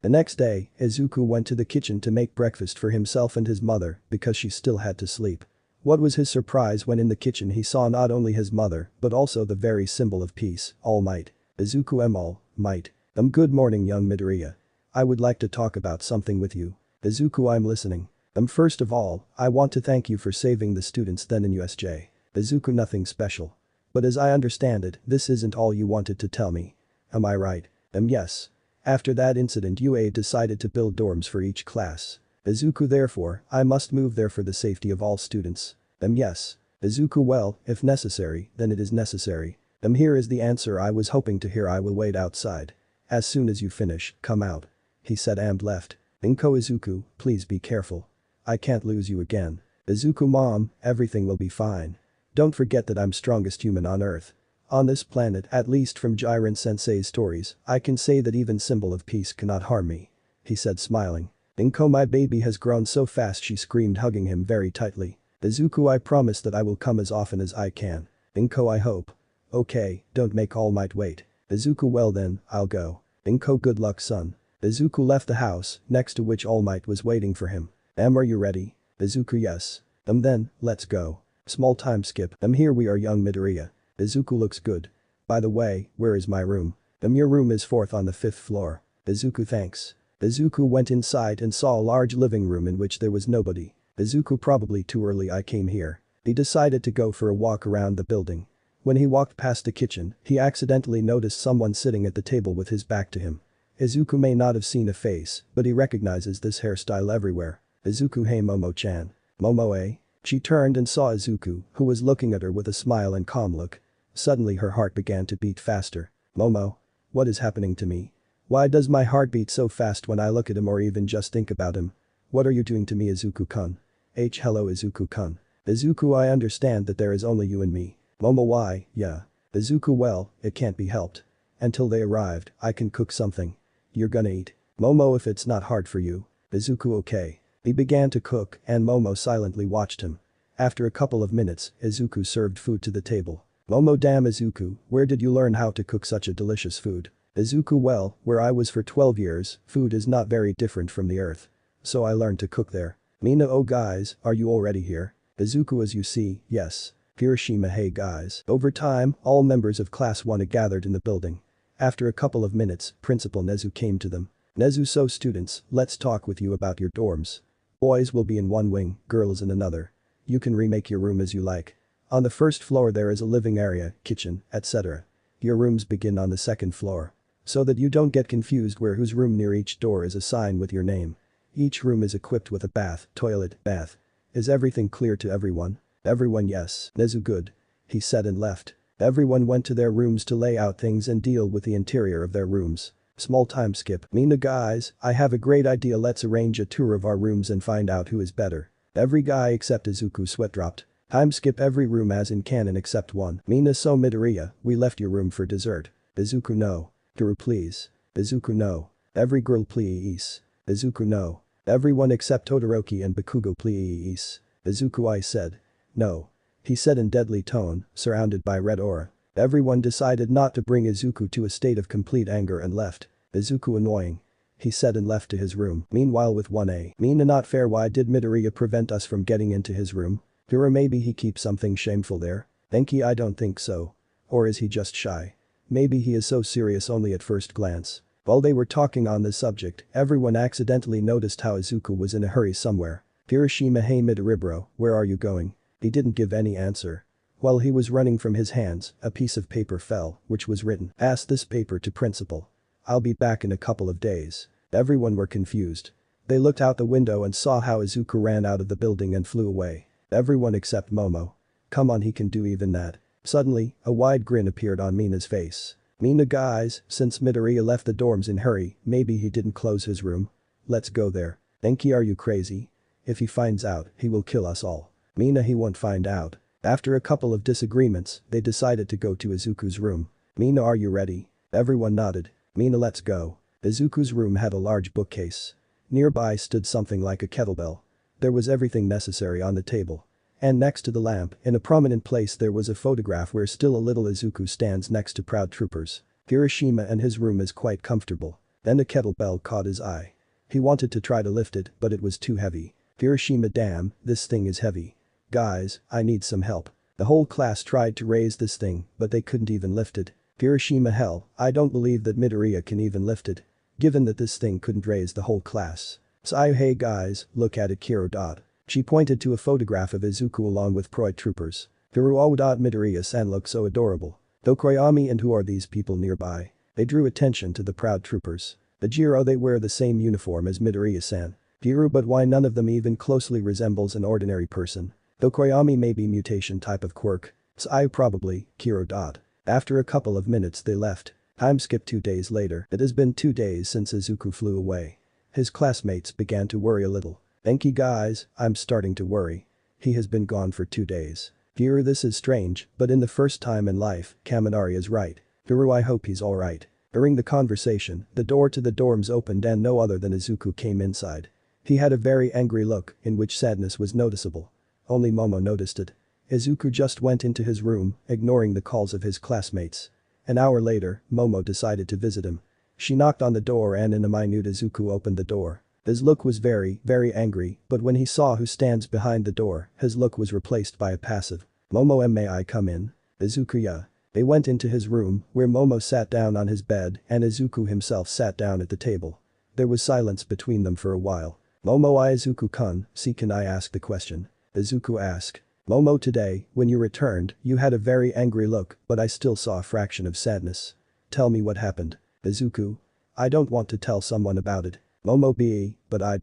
Izuku went to the kitchen to make breakfast for himself and his mother because she still had to sleep. What was his surprise when in the kitchen he saw not only his mother but also the very symbol of peace, All Might. Izuku, All Might. Good morning young Midoriya. I would like to talk about something with you. Izuku, I'm listening. First of all, I want to thank you for saving the students then in USJ. Izuku, nothing special. But as I understand it, this isn't all you wanted to tell me. Am I right? Yes. After that incident UA decided to build dorms for each class. Izuku, therefore, I must move there for the safety of all students. Yes. Izuku, well, if necessary, then it is necessary. Here is the answer I was hoping to hear. I will wait outside. As soon as you finish, come out. He said and left. Izuku, please be careful. I can't lose you again. Izuku, mom, everything will be fine. Don't forget that I'm strongest human on Earth. On this planet, at least from Jiren sensei's stories, I can say that even symbol of peace cannot harm me. He said smiling. My baby has grown so fast, she screamed, hugging him very tightly. Izuku, I promise that I will come as often as I can. I hope. Okay, don't make All Might wait. Izuku, well then, I'll go. Good luck son. Izuku left the house, next to which All Might was waiting for him. Are you ready? Izuku, yes. Then, let's go. Small time skip. Here we are young Midoriya. Izuku, looks good. By the way, where is my room? Your room is 4th on the 5th floor. Izuku, thanks. Izuku went inside and saw a large living room in which there was nobody. Izuku, probably too early I came here. He decided to go for a walk around the building. When he walked past the kitchen, he accidentally noticed someone sitting at the table with his back to him. Izuku may not have seen a face, but he recognizes this hairstyle everywhere. Izuku, hey Momo-chan. Momo, eh? She turned and saw Izuku, who was looking at her with a smile and calm look. Suddenly her heart began to beat faster. Momo? What is happening to me? Why does my heart beat so fast when I look at him or even just think about him? What are you doing to me, Izuku-kun? Hello Izuku-kun. Izuku, I understand that there is only you and me. Momo, why, yeah. Izuku, well, it can't be helped. Until they arrived, I can cook something. You're gonna eat. Momo, if it's not hard for you. Izuku, okay. He began to cook and Momo silently watched him. After a couple of minutes, Izuku served food to the table. Momo, damn Izuku, where did you learn how to cook such a delicious food? Izuku, well, where I was for 12 years, food is not very different from the earth. So I learned to cook there. Mina, oh guys, are you already here? Izuku, as you see, yes. Hiroshima, hey guys. Over time, all members of class 1 had gathered in the building. After a couple of minutes, Principal Nezu came to them. Nezu, so students, let's talk with you about your dorms. Boys will be in one wing, girls in another. You can remake your room as you like. On the first floor there is a living area, kitchen, etc. Your rooms begin on the second floor. So that you don't get confused where whose room near each door is a sign with your name. Each room is equipped with a bath, toilet, bath. Is everything clear to everyone? Everyone yes. Nezu good. He said and left. Everyone went to their rooms to lay out things and deal with the interior of their rooms. Small time skip. Mina guys, I have a great idea, let's arrange a tour of our rooms and find out who is better. Every guy except Izuku sweat dropped. Time skip every room as in canon except one. Mina so Midoriya, we left your room for dessert. Izuku no. Guru please. Izuku no. Every girl please. Izuku no. Everyone except Todoroki and Bakugo please. Izuku I said. No. He said in deadly tone, surrounded by red aura. Everyone decided not to bring Izuku to a state of complete anger and left. Izuku annoying. He said and left to his room. Meanwhile with 1A. Mina not fair, why did Midoriya prevent us from getting into his room? Or maybe he keeps something shameful there? Denki I don't think so. Or is he just shy? Maybe he is so serious only at first glance. While they were talking on this subject, everyone accidentally noticed how Izuku was in a hurry somewhere. Hiroshima hey Midoribro, where are you going? He didn't give any answer. While he was running from his hands, a piece of paper fell, which was written, "Ask this paper to principal. I'll be back in a couple of days." Everyone were confused. They looked out the window and saw how Izuku ran out of the building and flew away. Everyone except Momo. Come on, he can do even that. Suddenly, a wide grin appeared on Mina's face. Mina guys, since Midoriya left the dorms in hurry, maybe he didn't close his room. Let's go there. Denki are you crazy? If he finds out, he will kill us all. Mina he won't find out. After a couple of disagreements, they decided to go to Izuku's room. Mina are you ready? Everyone nodded. Mina let's go. Izuku's room had a large bookcase. Nearby stood something like a kettlebell. There was everything necessary on the table. And next to the lamp, in a prominent place there was a photograph where still a little Izuku stands next to proud troopers. Hiroshima and his room is quite comfortable. Then a kettlebell caught his eye. He wanted to try to lift it, but it was too heavy. Hiroshima damn, this thing is heavy. Guys, I need some help. The whole class tried to raise this thing, but they couldn't even lift it. Hiroshima hell, I don't believe that Midoriya can even lift it. Given that this thing couldn't raise the whole class. So hey guys, look at it Kiro. She pointed to a photograph of Izuku along with Proid troopers. Hiruo. Midoriya-san looks so adorable. Though Koyami and who are these people nearby? They drew attention to the proud troopers. The Jiro they wear the same uniform as Midoriya-san. Hiru but why none of them even closely resembles an ordinary person. Though Koyami may be mutation type of quirk. So probably, Kiro. After a couple of minutes they left. Time skip 2 days later. It has been 2 days since Izuku flew away. His classmates began to worry a little. Denki guys, I'm starting to worry. He has been gone for 2 days. Hiru this is strange, but in the first time in life, Kaminari is right. Hiru I hope he's alright. During the conversation, the door to the dorms opened and no other than Izuku came inside. He had a very angry look, in which sadness was noticeable. Only Momo noticed it. Izuku just went into his room, ignoring the calls of his classmates. An hour later, Momo decided to visit him. She knocked on the door and in a minute Izuku opened the door. His look was very, very angry, but when he saw who stands behind the door, his look was replaced by a passive. Momo may I come in? Izuku yeah. They went into his room, where Momo sat down on his bed and Izuku himself sat down at the table. There was silence between them for a while. Momo I Izuku-kun, see can I ask the question? Izuku asked. Momo today, when you returned, you had a very angry look, but I still saw a fraction of sadness. Tell me what happened. Izuku. I don't want to tell someone about it. Momo but I.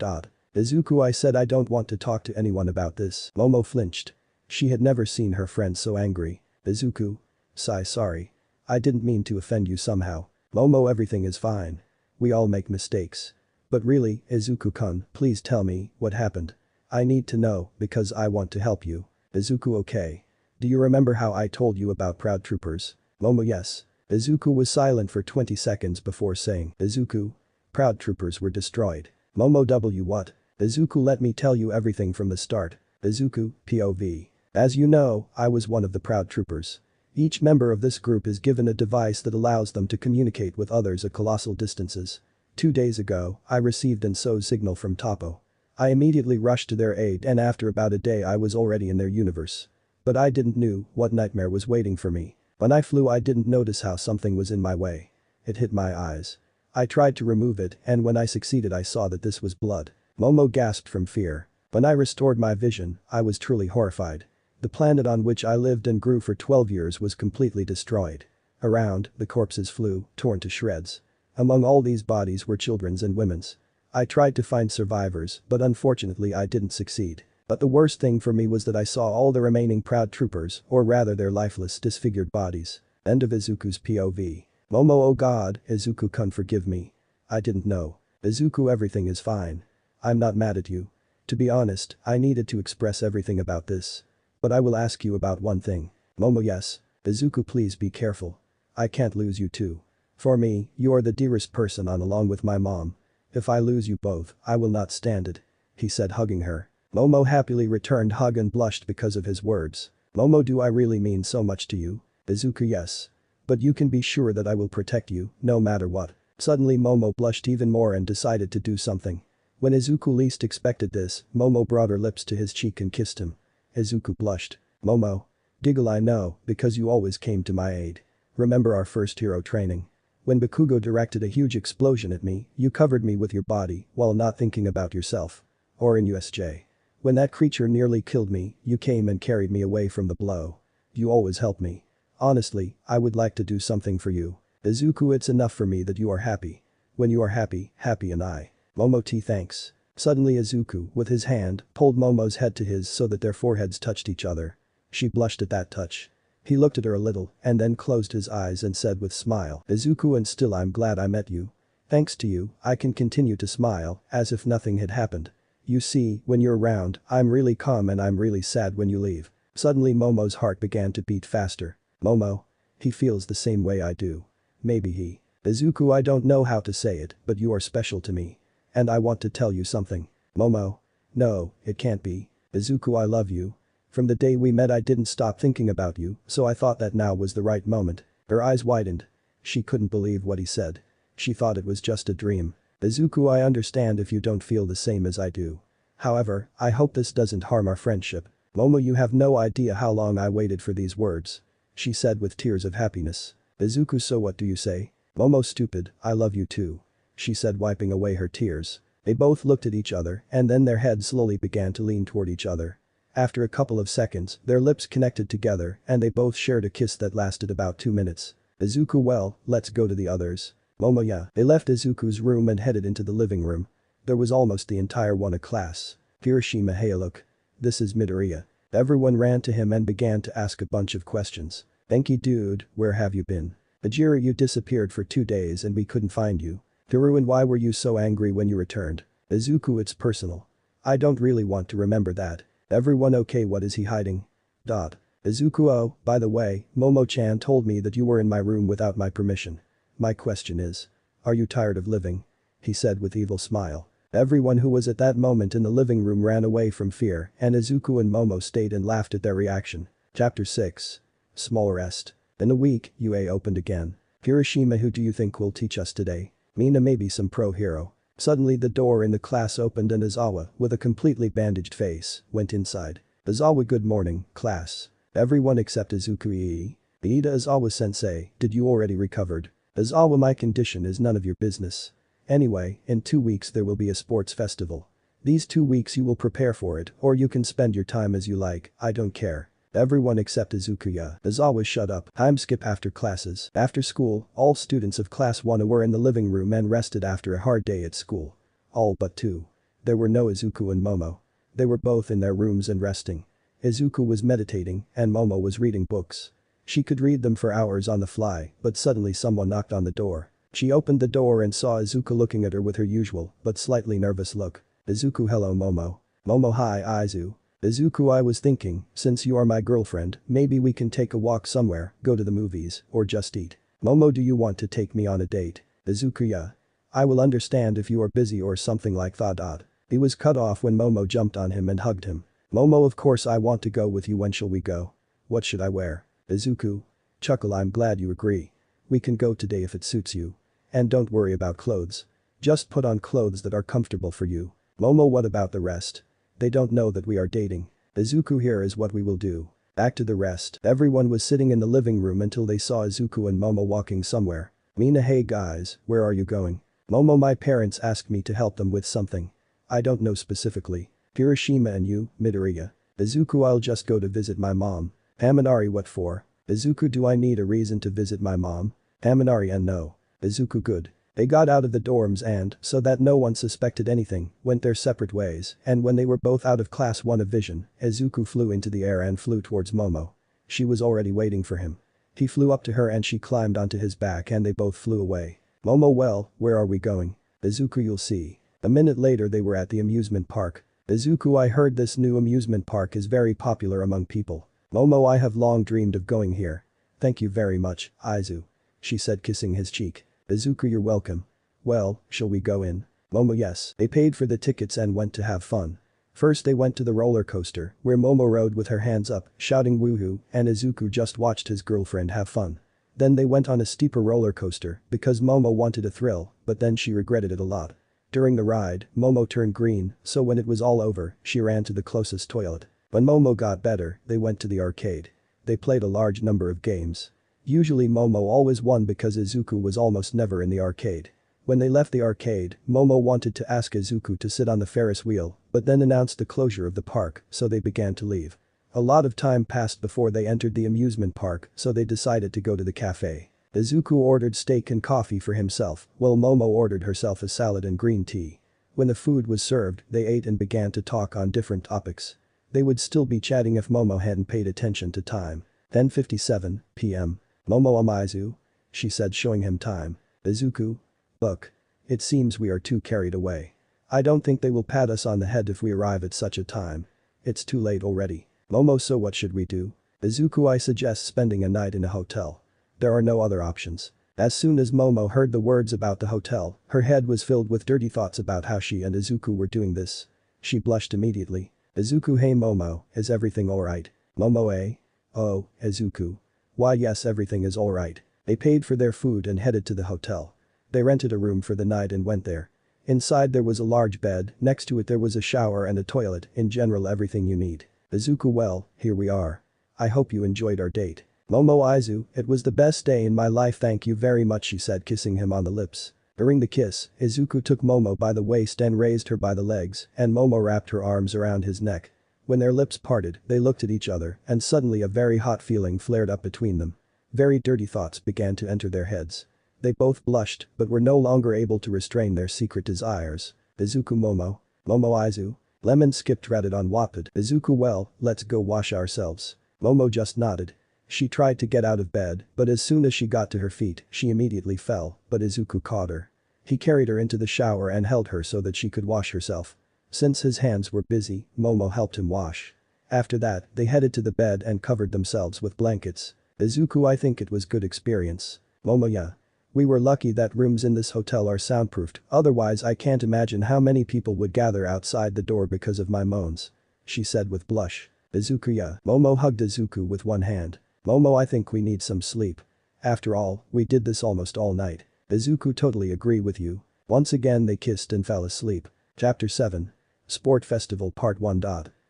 Izuku I said I don't want to talk to anyone about this. Momo flinched. She had never seen her friend so angry. Izuku. Sorry. I didn't mean to offend you somehow. Momo everything is fine. We all make mistakes. But really, Izuku-kun, please tell me what happened. I need to know because I want to help you. Izuku okay. Do you remember how I told you about proud troopers? Momo yes. Izuku was silent for 20 seconds before saying, Izuku. Proud troopers were destroyed. Momo W what? Izuku let me tell you everything from the start. Izuku, POV. As you know, I was one of the proud troopers. Each member of this group is given a device that allows them to communicate with others at colossal distances. 2 days ago, I received an SOS signal from Topo. I immediately rushed to their aid and after about a day I was already in their universe. But I didn't know what nightmare was waiting for me. When I flew I didn't notice how something was in my way. It hit my eyes. I tried to remove it and when I succeeded I saw that this was blood. Momo gasped from fear. When I restored my vision, I was truly horrified. The planet on which I lived and grew for 12 years was completely destroyed. Around, the corpses flew, torn to shreds. Among all these bodies were children's and women's. I tried to find survivors, but unfortunately I didn't succeed. But the worst thing for me was that I saw all the remaining proud troopers, or rather their lifeless, disfigured bodies. End of Izuku's POV. Momo, oh god, Izuku-kun, forgive me. I didn't know. Izuku, everything is fine. I'm not mad at you. To be honest, I needed to express everything about this. But I will ask you about one thing. Momo, yes. Izuku, please be careful. I can't lose you too. For me, you are the dearest person on along with my mom. If I lose you both, I will not stand it. He said, hugging her. Momo happily returned hug and blushed because of his words. Momo, do I really mean so much to you? Izuku, yes. But you can be sure that I will protect you, no matter what. Suddenly Momo blushed even more and decided to do something. When Izuku least expected this, Momo brought her lips to his cheek and kissed him. Izuku blushed. Momo. Giggle, I know, because you always came to my aid. Remember our first hero training? When Bakugo directed a huge explosion at me, you covered me with your body while not thinking about yourself. Or in USJ. When that creature nearly killed me, you came and carried me away from the blow. You always help me. Honestly, I would like to do something for you. Izuku, it's enough for me that you are happy. When you are happy, happy am I. Momo T, thanks. Suddenly Izuku, with his hand, pulled Momo's head to his so that their foreheads touched each other. She blushed at that touch. He looked at her a little and then closed his eyes and said with smile, Izuku, and still I'm glad I met you. Thanks to you, I can continue to smile, as if nothing had happened. You see, when you're around, I'm really calm and I'm really sad when you leave. Suddenly Momo's heart began to beat faster. Momo. He feels the same way I do. Maybe he. Izuku, I don't know how to say it, but you are special to me. And I want to tell you something. Momo. No, it can't be. Izuku, I love you. From the day we met I didn't stop thinking about you, so I thought that now was the right moment. Her eyes widened. She couldn't believe what he said. She thought it was just a dream. Izuku, I understand if you don't feel the same as I do. However, I hope this doesn't harm our friendship. Momo, you have no idea how long I waited for these words. She said with tears of happiness. Izuku, so what do you say? Momo, stupid, I love you too. She said, wiping away her tears. They both looked at each other and then their heads slowly began to lean toward each other. After a couple of seconds, their lips connected together and they both shared a kiss that lasted about 2 minutes. Izuku, well, let's go to the others. Momo, yeah. They left Izuku's room and headed into the living room. There was almost the entire one class. Kirishima, hey look. This is Midoriya. Everyone ran to him and began to ask a bunch of questions. Denki dude, where have you been? Jiren, you disappeared for 2 days and we couldn't find you. Kiryu, and why were you so angry when you returned? Izuku, it's personal. I don't really want to remember that. Everyone okay, what is he hiding? Izuku, oh, by the way, Momo-chan told me that you were in my room without my permission. My question is. Are you tired of living? He said with evil smile. Everyone who was at that moment in the living room ran away from fear and Izuku and Momo stayed and laughed at their reaction. Chapter 6. Small rest. In a week, UA opened again. Kirishima, who do you think will teach us today? Mina, maybe some pro hero. Suddenly the door in the class opened and Izawa, with a completely bandaged face, went inside. Izawa, good morning, class. Everyone except Izuku. Ida, Izawa-sensei, did you already recovered? Izawa, my condition is none of your business. Anyway, in 2 weeks there will be a sports festival. These 2 weeks you will prepare for it or you can spend your time as you like, I don't care. Everyone except Izuku. Izawa, shut up. Time skip after classes. After school, all students of class 1 were in the living room and rested after a hard day at school. All but 2. There were no Izuku and Momo. They were both in their rooms and resting. Izuku was meditating and Momo was reading books. She could read them for hours on the fly, but suddenly someone knocked on the door. She opened the door and saw Izuku looking at her with her usual, but slightly nervous look. Izuku, hello Momo. Momo, hi Izu. Izuku, I was thinking, since you are my girlfriend, maybe we can take a walk somewhere, go to the movies, or just eat. Momo, do you want to take me on a date? Izuku, yeah. I will understand if you are busy or something like that. He was cut off when Momo jumped on him and hugged him. Momo, of course I want to go with you, when shall we go? What should I wear? Izuku. Chuckle, I'm glad you agree. We can go today if it suits you. And don't worry about clothes. Just put on clothes that are comfortable for you. Momo, what about the rest? They don't know that we are dating. Izuku, here is what we will do. Back to the rest. Everyone was sitting in the living room until they saw Izuku and Momo walking somewhere. Mina, hey guys, where are you going? Momo, my parents asked me to help them with something. I don't know specifically. Kirishima, and you, Midoriya. Izuku, I'll just go to visit my mom. Haminari, what for? Izuku, do I need a reason to visit my mom? Haminari, and no. Izuku, good. They got out of the dorms and, so that no one suspected anything, went their separate ways, and when they were both out of class 1 of vision, Izuku flew into the air and flew towards Momo. She was already waiting for him. He flew up to her and she climbed onto his back and they both flew away. Momo, well, where are we going? Izuku, you'll see. A minute later they were at the amusement park. Izuku, I heard this new amusement park is very popular among people. Momo, I have long dreamed of going here. Thank you very much, Izu. She said, kissing his cheek. Izuku, you're welcome. Well, shall we go in? Momo, yes. They paid for the tickets and went to have fun. First they went to the roller coaster, where Momo rode with her hands up, shouting woohoo, and Izuku just watched his girlfriend have fun. Then they went on a steeper roller coaster because Momo wanted a thrill, but then she regretted it a lot. During the ride, Momo turned green, so when it was all over, she ran to the closest toilet. When Momo got better, they went to the arcade. They played a large number of games. Usually Momo always won because Izuku was almost never in the arcade. When they left the arcade, Momo wanted to ask Izuku to sit on the Ferris wheel, but then announced the closure of the park, so they began to leave. A lot of time passed before they entered the amusement park, so they decided to go to the cafe. Izuku ordered steak and coffee for himself, while Momo ordered herself a salad and green tea. When the food was served, they ate and began to talk on different topics. They would still be chatting if Momo hadn't paid attention to time. 10:57 p.m. Momo, Izu? She said, showing him time. Izuku? Look. It seems we are too carried away. I don't think they will pat us on the head if we arrive at such a time. It's too late already. Momo, so what should we do? Izuku, I suggest spending a night in a hotel. There are no other options. As soon as Momo heard the words about the hotel, her head was filled with dirty thoughts about how she and Izuku were doing this. She blushed immediately. Izuku, hey Momo, is everything alright? Momo, eh? Oh, Izuku. Why, yes, everything is alright. They paid for their food and headed to the hotel. They rented a room for the night and went there. Inside there was a large bed, next to it there was a shower and a toilet, in general everything you need. Izuku, well, here we are. I hope you enjoyed our date. Momo, Izu, it was the best day in my life, thank you very much, she said, kissing him on the lips. During the kiss, Izuku took Momo by the waist and raised her by the legs, and Momo wrapped her arms around his neck. When their lips parted, they looked at each other, and suddenly a very hot feeling flared up between them. Very dirty thoughts began to enter their heads. They both blushed, but were no longer able to restrain their secret desires. Izuku, Momo. Momo, Izu. Lemon skipped ratted on Wattpad. Izuku, well, let's go wash ourselves. Momo just nodded. She tried to get out of bed, but as soon as she got to her feet, she immediately fell, but Izuku caught her. He carried her into the shower and held her so that she could wash herself. Since his hands were busy, Momo helped him wash. After that, they headed to the bed and covered themselves with blankets. Izuku, I think it was good experience. Momo, yeah. We were lucky that rooms in this hotel are soundproofed, otherwise I can't imagine how many people would gather outside the door because of my moans. She said with blush. Izuku, yeah. Momo hugged Izuku with one hand. Momo, I think we need some sleep. After all, we did this almost all night. Izuku, totally agree with you. Once again they kissed and fell asleep. Chapter 7. Sport Festival Part 1.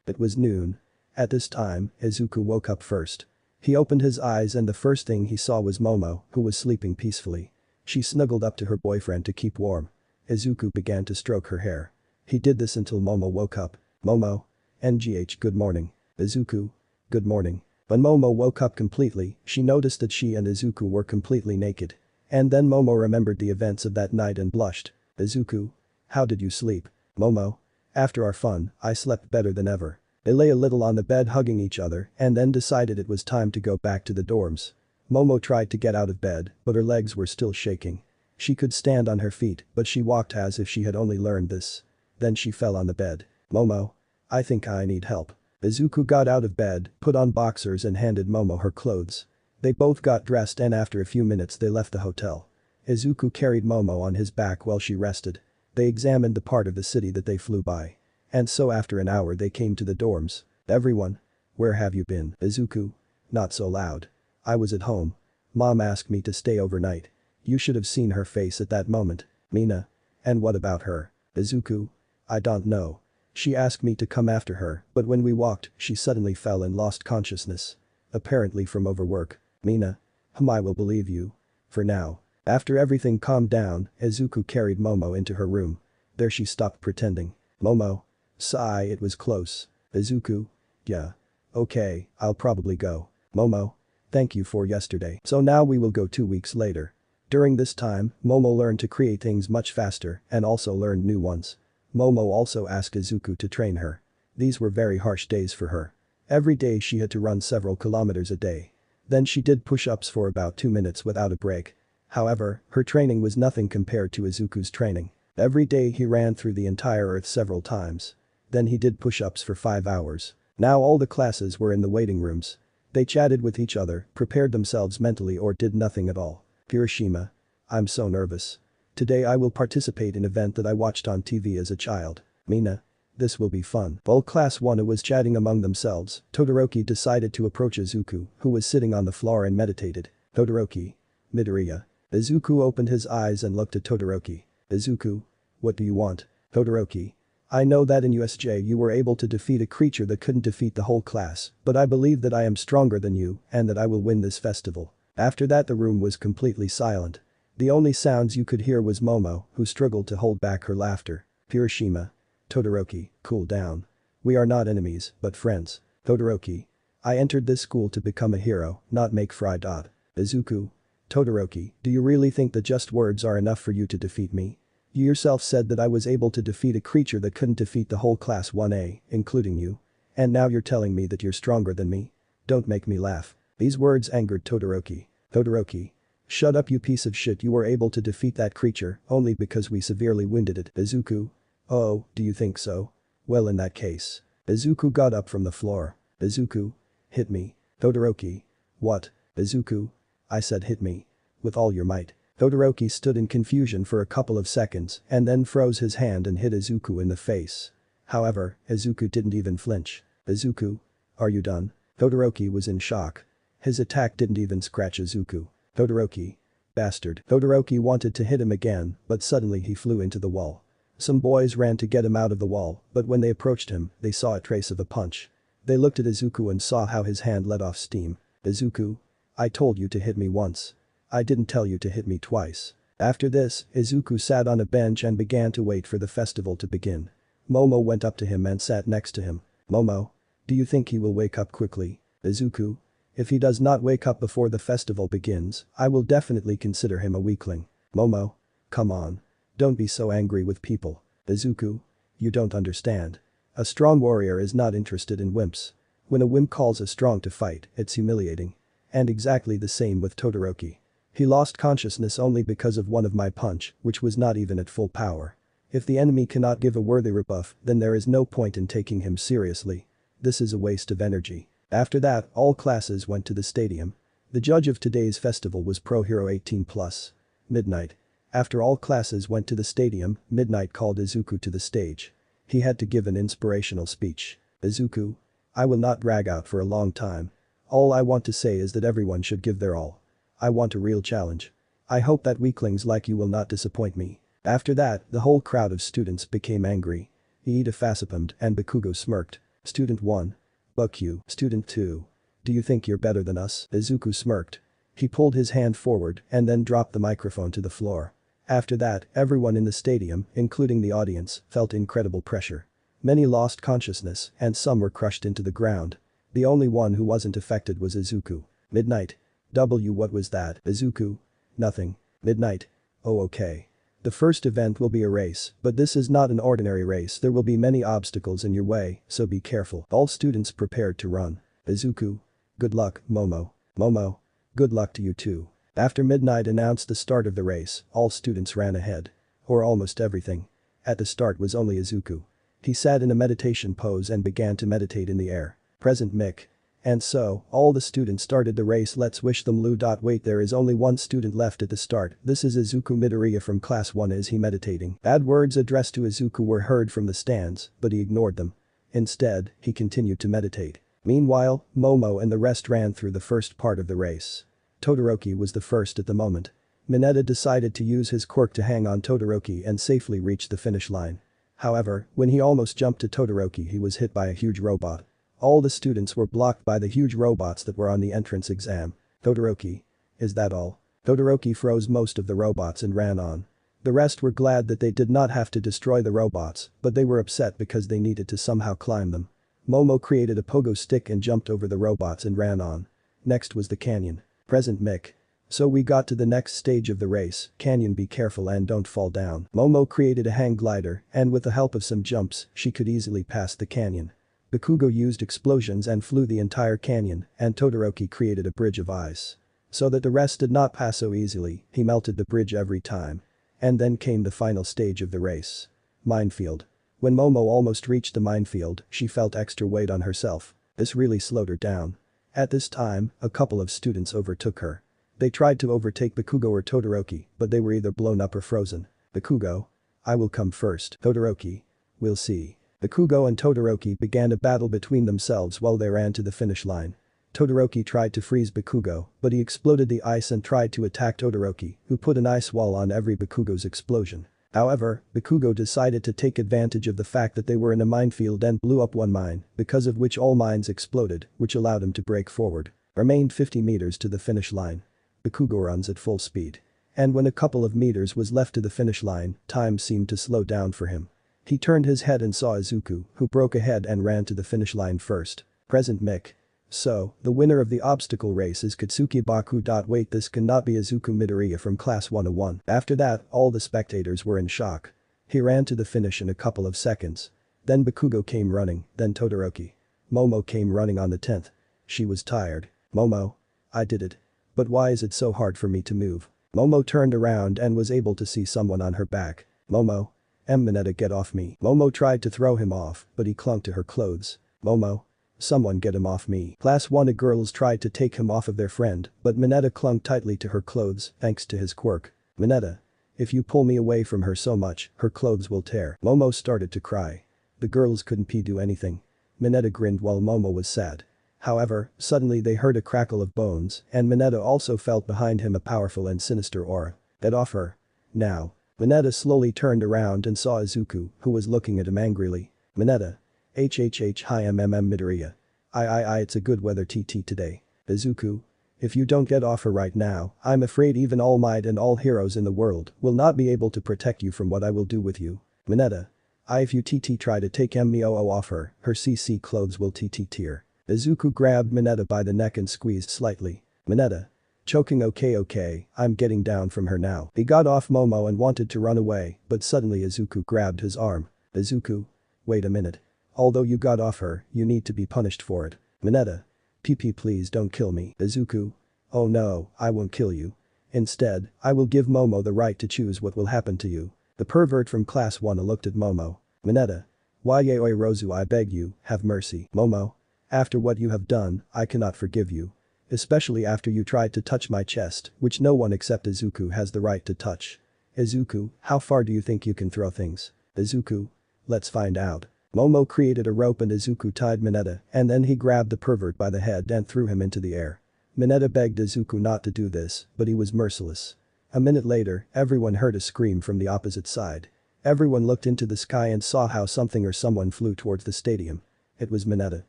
It was noon. At this time, Izuku woke up first. He opened his eyes and the first thing he saw was Momo, who was sleeping peacefully. She snuggled up to her boyfriend to keep warm. Izuku began to stroke her hair. He did this until Momo woke up. Momo. NGH, good morning. Izuku. Good morning. When Momo woke up completely, she noticed that she and Izuku were completely naked. And then Momo remembered the events of that night and blushed. Izuku. How did you sleep? Momo. After our fun, I slept better than ever. They lay a little on the bed hugging each other and then decided it was time to go back to the dorms. Momo tried to get out of bed, but her legs were still shaking. She could stand on her feet, but she walked as if she had only learned this. Then she fell on the bed. Momo. I think I need help. Izuku got out of bed, put on boxers and handed Momo her clothes. They both got dressed and after a few minutes they left the hotel. Izuku carried Momo on his back while she rested. They examined the part of the city that they flew by. And so after an hour they came to the dorms. Everyone. Where have you been? Izuku. Not so loud. I was at home. Mom asked me to stay overnight. You should have seen her face at that moment. Mina. And what about her? Izuku. I don't know. She asked me to come after her, but when we walked, she suddenly fell and lost consciousness. Apparently from overwork. Mina. I will believe you. For now. After everything calmed down, Izuku carried Momo into her room. There she stopped pretending. Momo. Sigh, it was close. Izuku. Yeah. Okay, I'll probably go. Momo. Thank you for yesterday. So now we will go 2 weeks later. During this time, Momo learned to create things much faster and also learned new ones. Momo also asked Izuku to train her. These were very harsh days for her. Every day she had to run several kilometers a day. Then she did push-ups for about 2 minutes without a break. However, her training was nothing compared to Izuku's training. Every day he ran through the entire earth several times. Then he did push-ups for 5 hours. Now all the classes were in the waiting rooms. They chatted with each other, prepared themselves mentally or did nothing at all. Hiroshima. I'm so nervous. Today I will participate in an event that I watched on TV as a child. Mina. This will be fun. While class 1 was chatting among themselves, Todoroki decided to approach Izuku, who was sitting on the floor and meditated. Todoroki. Midoriya. Izuku opened his eyes and looked at Todoroki. Izuku. What do you want? Todoroki. I know that in USJ you were able to defeat a creature that couldn't defeat the whole class, but I believe that I am stronger than you and that I will win this festival. After that the room was completely silent. The only sounds you could hear was Momo, who struggled to hold back her laughter. Hiroshima. Todoroki, cool down. We are not enemies, but friends. Todoroki. I entered this school to become a hero, not make fry. Izuku. Todoroki, do you really think that just words are enough for you to defeat me? You yourself said that I was able to defeat a creature that couldn't defeat the whole class 1A, including you. And now you're telling me that you're stronger than me? Don't make me laugh. These words angered Todoroki. Todoroki. Shut up, you piece of shit. You were able to defeat that creature only because we severely wounded it. Izuku. Oh, do you think so? Well, in that case. Izuku got up from the floor. Izuku. Hit me. Todoroki. What? Izuku. I said hit me. With all your might. Todoroki stood in confusion for a couple of seconds and then froze his hand and hit Izuku in the face. However, Izuku didn't even flinch. Izuku. Are you done? Todoroki was in shock. His attack didn't even scratch Izuku. Todoroki. Bastard. Todoroki wanted to hit him again, but suddenly he flew into the wall. Some boys ran to get him out of the wall, but when they approached him, they saw a trace of a punch. They looked at Izuku and saw how his hand let off steam. Izuku. I told you to hit me once. I didn't tell you to hit me twice. After this, Izuku sat on a bench and began to wait for the festival to begin. Momo went up to him and sat next to him. Momo. Do you think he will wake up quickly? Izuku. If he does not wake up before the festival begins, I will definitely consider him a weakling. Momo. Come on. Don't be so angry with people. Izuku. You don't understand. A strong warrior is not interested in wimps. When a wimp calls a strong to fight, it's humiliating. And exactly the same with Todoroki. He lost consciousness only because of one of my punch, which was not even at full power. If the enemy cannot give a worthy rebuff, then there is no point in taking him seriously. This is a waste of energy. After that, all classes went to the stadium. The judge of today's festival was Pro Hero 18+. Midnight. After all classes went to the stadium, Midnight called Izuku to the stage. He had to give an inspirational speech. Izuku. I will not drag out for a long time. All I want to say is that everyone should give their all. I want a real challenge. I hope that weaklings like you will not disappoint me. After that, the whole crowd of students became angry. Iida facepalmed and Bakugo smirked. Student 1. Buck you. Student 2. Do you think you're better than us? Izuku smirked. He pulled his hand forward and then dropped the microphone to the floor. After that, everyone in the stadium, including the audience, felt incredible pressure. Many lost consciousness and some were crushed into the ground. The only one who wasn't affected was Izuku. Midnight. What was that? Izuku. Nothing. Midnight. Oh, okay. The first event will be a race, but this is not an ordinary race. There will be many obstacles in your way, so be careful. All students prepared to run. Izuku. Good luck, Momo. Momo. Good luck to you too. After Midnight announced the start of the race, all students ran ahead. Or almost everything. At the start was only Izuku. He sat in a meditation pose and began to meditate in the air. Present Mick. And so, all the students started the race. Let's wish them luck. Wait, there is only one student left at the start. This is Izuku Midoriya from class 1. Is he meditating? Bad words addressed to Izuku were heard from the stands, but he ignored them. Instead, he continued to meditate. Meanwhile, Momo and the rest ran through the first part of the race. Todoroki was the first at the moment. Mineta decided to use his quirk to hang on Todoroki and safely reach the finish line. However, when he almost jumped to Todoroki, he was hit by a huge robot. All the students were blocked by the huge robots that were on the entrance exam. Todoroki. Is that all? Todoroki froze most of the robots and ran on. The rest were glad that they did not have to destroy the robots, but they were upset because they needed to somehow climb them. Momo created a pogo stick and jumped over the robots and ran on. Next was the canyon. Present Mick. So we got to the next stage of the race, canyon, be careful and don't fall down. Momo created a hang glider and with the help of some jumps, she could easily pass the canyon. Bakugo used explosions and flew the entire canyon and Todoroki created a bridge of ice. So that the rest did not pass so easily, he melted the bridge every time. And then came the final stage of the race. Minefield. When Momo almost reached the minefield, she felt extra weight on herself. This really slowed her down. At this time, a couple of students overtook her. They tried to overtake Bakugo or Todoroki, but they were either blown up or frozen. Bakugo. I will come first. Todoroki. We'll see. Bakugo and Todoroki began a battle between themselves while they ran to the finish line. Todoroki tried to freeze Bakugo, but he exploded the ice and tried to attack Todoroki, who put an ice wall on every Bakugo's explosion. However, Bakugo decided to take advantage of the fact that they were in a minefield and blew up one mine, because of which all mines exploded, which allowed him to break forward. Remained 50 meters to the finish line. Bakugo runs at full speed. And when a couple of meters was left to the finish line, time seemed to slow down for him. He turned his head and saw Izuku, who broke ahead and ran to the finish line first. Present Mick. So, the winner of the obstacle race is Katsuki Baku. Wait, this cannot be Izuku Midoriya from Class 101. After that, all the spectators were in shock. He ran to the finish in a couple of seconds. Then Bakugo came running, then Todoroki. Momo came running on the 10th. She was tired. Momo. I did it. But why is it so hard for me to move? Momo turned around and was able to see someone on her back. Momo. Mineta, get off me. Momo tried to throw him off, but he clung to her clothes. Momo. Someone get him off me. Class 1 girls tried to take him off of their friend, but Mineta clung tightly to her clothes thanks to his quirk. Mineta. If you pull me away from her so much, her clothes will tear. Momo started to cry. The girls couldn't do anything. Mineta grinned while Momo was sad. However, suddenly they heard a crackle of bones and Mineta also felt behind him a powerful and sinister aura. Get off her. Now. Mineta slowly turned around and saw Izuku, who was looking at him angrily. Mineta. Hi Midoriya. It's a good weather TT today. Izuku. If you don't get off her right now, I'm afraid even All Might and all heroes in the world will not be able to protect you from what I will do with you. Mineta. If you TT try to take MOO off her CC clothes will TT tear. Izuku grabbed Mineta by the neck and squeezed slightly. Mineta. Choking. Okay, I'm getting down from her now. He got off Momo and wanted to run away, but suddenly Izuku grabbed his arm. Izuku. Wait a minute. Although you got off her, you need to be punished for it. Mineta. PP, please don't kill me. Izuku. Oh no, I won't kill you. Instead, I will give Momo the right to choose what will happen to you. The pervert from Class 1 looked at Momo. Mineta. Yayoi Rozu, I beg you, have mercy. Momo. After what you have done, I cannot forgive you. Especially after you tried to touch my chest, which no one except Izuku has the right to touch. Izuku, how far do you think you can throw things? Izuku. Let's find out. Momo created a rope and Izuku tied Mineta and then he grabbed the pervert by the head and threw him into the air. Mineta begged Izuku not to do this, but he was merciless. A minute later, everyone heard a scream from the opposite side. Everyone looked into the sky and saw how something or someone flew towards the stadium. It was Mineta.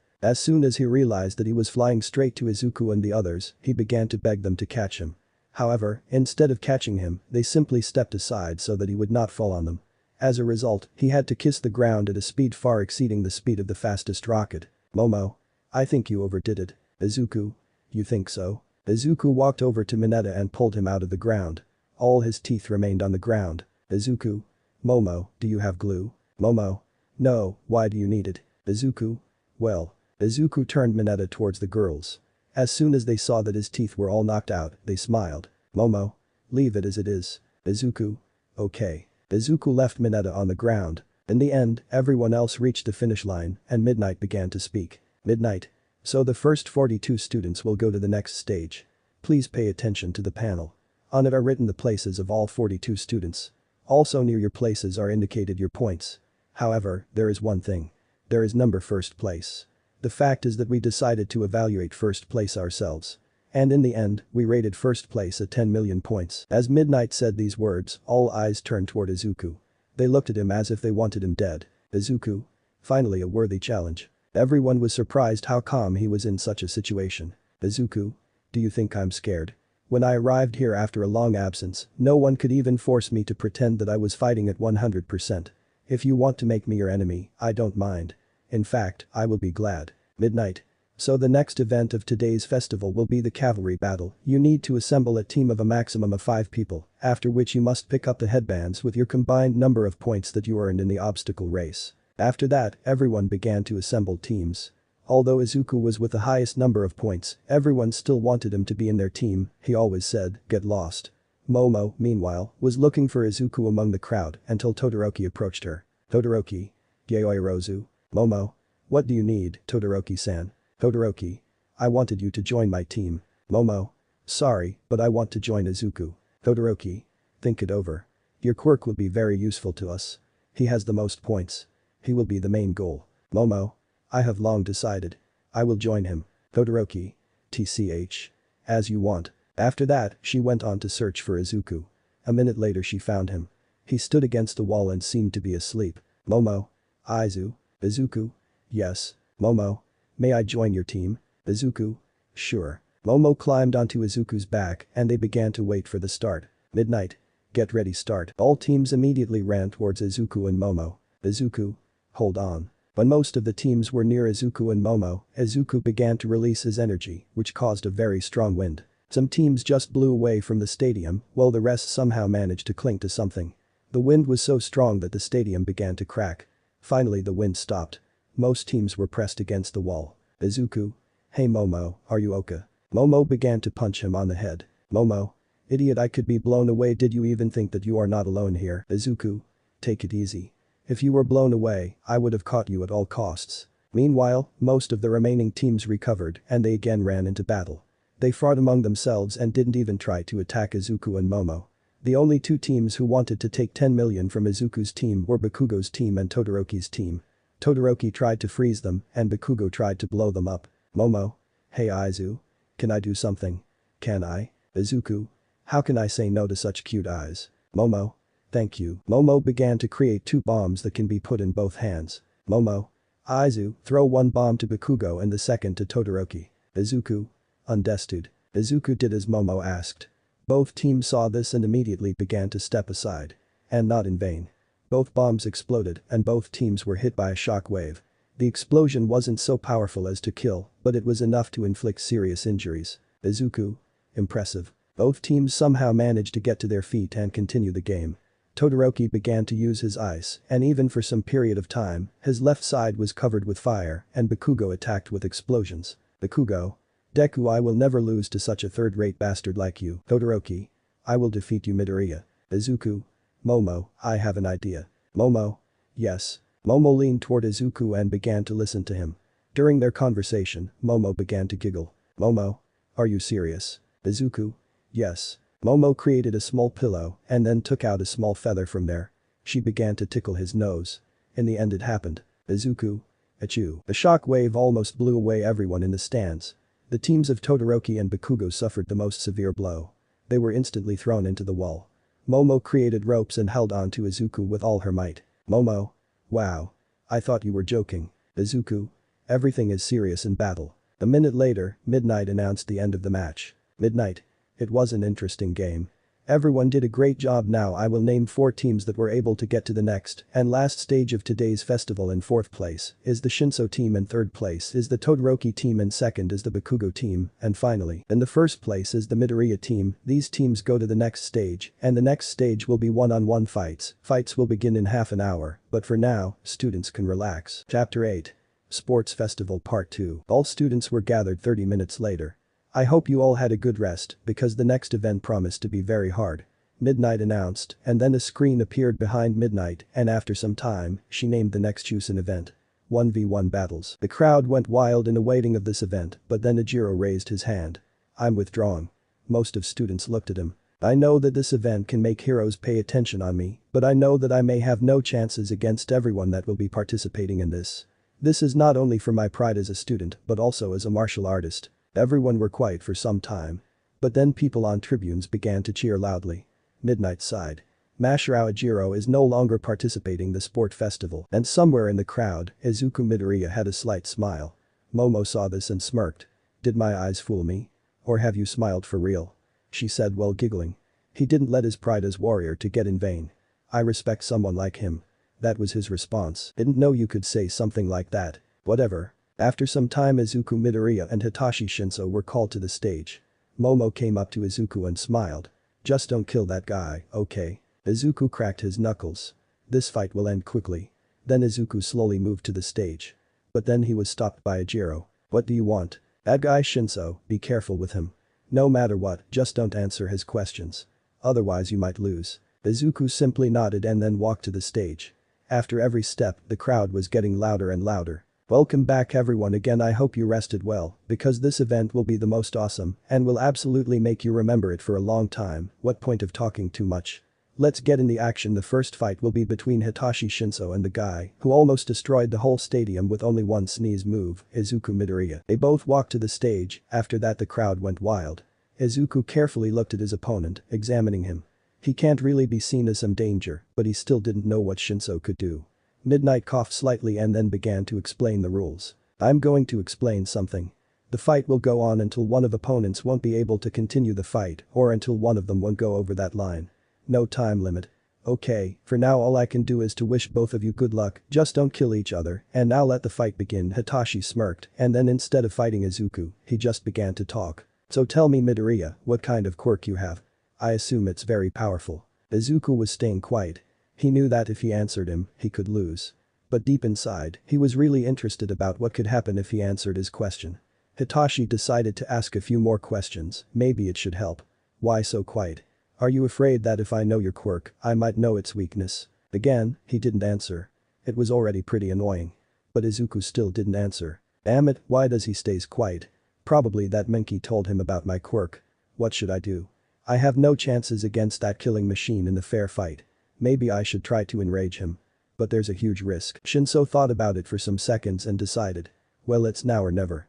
As soon as he realized that he was flying straight to Izuku and the others, he began to beg them to catch him. However, instead of catching him, they simply stepped aside so that he would not fall on them. As a result, he had to kiss the ground at a speed far exceeding the speed of the fastest rocket. Momo. I think you overdid it. Izuku. You think so? Izuku walked over to Mineta and pulled him out of the ground. All his teeth remained on the ground. Izuku. Momo, do you have glue? Momo. No, why do you need it? Izuku. Well. Izuku turned Mineta towards the girls. As soon as they saw that his teeth were all knocked out, they smiled. Momo. Leave it as it is. Izuku. Okay. Izuku left Mineta on the ground. In the end, everyone else reached the finish line and Midnight began to speak. Midnight. So the first 42 students will go to the next stage. Please pay attention to the panel. On it are written the places of all 42 students. Also near your places are indicated your points. However, there is one thing. There is number first place. The fact is that we decided to evaluate first place ourselves. And in the end, we rated first place at 10 million points. As Midnight said these words, all eyes turned toward Izuku. They looked at him as if they wanted him dead. Izuku. Finally a worthy challenge. Everyone was surprised how calm he was in such a situation. Izuku. Do you think I'm scared? When I arrived here after a long absence, no one could even force me to pretend that I was fighting at 100%. If you want to make me your enemy, I don't mind. In fact, I will be glad. Midnight. So the next event of today's festival will be the cavalry battle. You need to assemble a team of a maximum of 5 people, after which you must pick up the headbands with your combined number of points that you earned in the obstacle race. After that, everyone began to assemble teams. Although Izuku was with the highest number of points, everyone still wanted him to be in their team, he always said, "Get lost." Momo, meanwhile, was looking for Izuku among the crowd until Todoroki approached her. "Todoroki. Yaoirozu. Momo. What do you need, Todoroki-san?" "Todoroki. I wanted you to join my team." "Momo. Sorry, but I want to join Izuku." "Todoroki. Think it over. Your quirk will be very useful to us. He has the most points. He will be the main goal." "Momo. I have long decided. I will join him." "Todoroki. TCH. As you want." After that, she went on to search for Izuku. A minute later she found him. He stood against the wall and seemed to be asleep. "Momo. Izuku. Yes. Momo. May I join your team?" "Izuku. Sure." Momo climbed onto Izuku's back and they began to wait for the start. Midnight. Get ready start. All teams immediately ran towards Izuku and Momo. "Izuku. Hold on." When most of the teams were near Izuku and Momo, Izuku began to release his energy, which caused a very strong wind. Some teams just blew away from the stadium, while the rest somehow managed to cling to something. The wind was so strong that the stadium began to crack. Finally the wind stopped. Most teams were pressed against the wall. "Izuku. Hey Momo, are you okay?" Momo began to punch him on the head. "Momo. Idiot, I could be blown away. Did you even think that you are not alone here?" "Izuku. Take it easy. If you were blown away, I would have caught you at all costs." Meanwhile, most of the remaining teams recovered and they again ran into battle. They fought among themselves and didn't even try to attack Izuku and Momo. The only 2 teams who wanted to take 10 million from Izuku's team were Bakugo's team and Todoroki's team. Todoroki tried to freeze them and Bakugo tried to blow them up. "Momo. Hey Izu. Can I do something?" "Can I?" "Izuku. How can I say no to such cute eyes?" "Momo. Thank you." Momo began to create 2 bombs that can be put in both hands. "Momo. Izu, throw 1 bomb to Bakugo and the second to Todoroki." "Izuku. Understood." Izuku did as Momo asked. Both teams saw this and immediately began to step aside. And not in vain. Both bombs exploded and both teams were hit by a shock wave. The explosion wasn't so powerful as to kill, but it was enough to inflict serious injuries. "Izuku. Impressive." Both teams somehow managed to get to their feet and continue the game. Todoroki began to use his ice, and even for some period of time, his left side was covered with fire and Bakugo attacked with explosions. "Bakugo. DEKU, I will never lose to such a third-rate bastard like you." "Todoroki. I will defeat you Midoriya." "Izuku. Momo, I have an idea." "Momo. Yes." Momo leaned toward Izuku and began to listen to him. During their conversation, Momo began to giggle. "Momo. Are you serious?" "Izuku. Yes." Momo created a small pillow and then took out a small feather from there. She began to tickle his nose. In the end it happened. "Izuku. Achoo." The shock wave almost blew away everyone in the stands. The teams of Todoroki and Bakugo suffered the most severe blow. They were instantly thrown into the wall. Momo created ropes and held on to Izuku with all her might. "Momo. Wow. I thought you were joking." "Izuku. Everything is serious in battle." A minute later, Midnight announced the end of the match. Midnight. It was an interesting game. Everyone did a great job. Now I will name 4 teams that were able to get to the next and last stage of today's festival. In 4th place is the Shinso team, in 3rd place is the Todoroki team, and 2nd is the Bakugo team, and finally, in the 1st place is the Midoriya team. These teams go to the next stage and the next stage will be one-on-one fights. Fights will begin in half an hour, but for now, students can relax. Chapter 8. Sports Festival Part 2. All students were gathered 30 minutes later. "I hope you all had a good rest because the next event promised to be very hard," Midnight announced, and then a screen appeared behind Midnight and after some time, she named the next Chusen event. 1v1 battles. The crowd went wild in awaiting of this event, but then Ijiro raised his hand. "I'm withdrawing." Most of students looked at him. "I know that this event can make heroes pay attention on me, but I know that I may have no chances against everyone that will be participating in this. This is not only for my pride as a student but also as a martial artist." Everyone were quiet for some time. But then people on tribunes began to cheer loudly. Midnight sighed. Masahiro Ijiro is no longer participating in the sport festival, and somewhere in the crowd, Izuku Midoriya had a slight smile. Momo saw this and smirked. "Did my eyes fool me? Or have you smiled for real?" she said while giggling. He didn't let his pride as warrior to get in vain. "I respect someone like him." That was his response. Didn't know you could say something like that. Whatever. After some time Izuku Midoriya and Hitachi Shinso were called to the stage. Momo came up to Izuku and smiled. Just don't kill that guy, okay? Izuku cracked his knuckles. This fight will end quickly. Then Izuku slowly moved to the stage. But then he was stopped by Ejiro. What do you want? That guy Shinso, be careful with him. No matter what, just don't answer his questions. Otherwise you might lose. Izuku simply nodded and then walked to the stage. After every step, the crowd was getting louder and louder. Welcome back everyone again, I hope you rested well, because this event will be the most awesome and will absolutely make you remember it for a long time. What point of talking too much? Let's get in the action. The first fight will be between Hitachi Shinso and the guy who almost destroyed the whole stadium with only one sneeze move, Izuku Midoriya. They both walked to the stage. After that the crowd went wild. Izuku carefully looked at his opponent, examining him. He can't really be seen as some danger, but he still didn't know what Shinso could do. Midnight coughed slightly and then began to explain the rules. I'm going to explain something. The fight will go on until one of opponents won't be able to continue the fight or until one of them won't go over that line. No time limit. Okay, for now all I can do is to wish both of you good luck, just don't kill each other, and now let the fight begin. Hitachi smirked, and then instead of fighting Izuku, he just began to talk. So tell me Midoriya, what kind of quirk you have? I assume it's very powerful. Izuku was staying quiet. He knew that if he answered him, he could lose. But deep inside, he was really interested about what could happen if he answered his question. Hitachi decided to ask a few more questions, maybe it should help. Why so quiet? Are you afraid that if I know your quirk, I might know its weakness? Again, he didn't answer. It was already pretty annoying. But Izuku still didn't answer. Damn it, why does he stays quiet? Probably that monkey told him about my quirk. What should I do? I have no chances against that killing machine in the fair fight. Maybe I should try to enrage him. But there's a huge risk. Shinso thought about it for some seconds and decided. Well, it's now or never.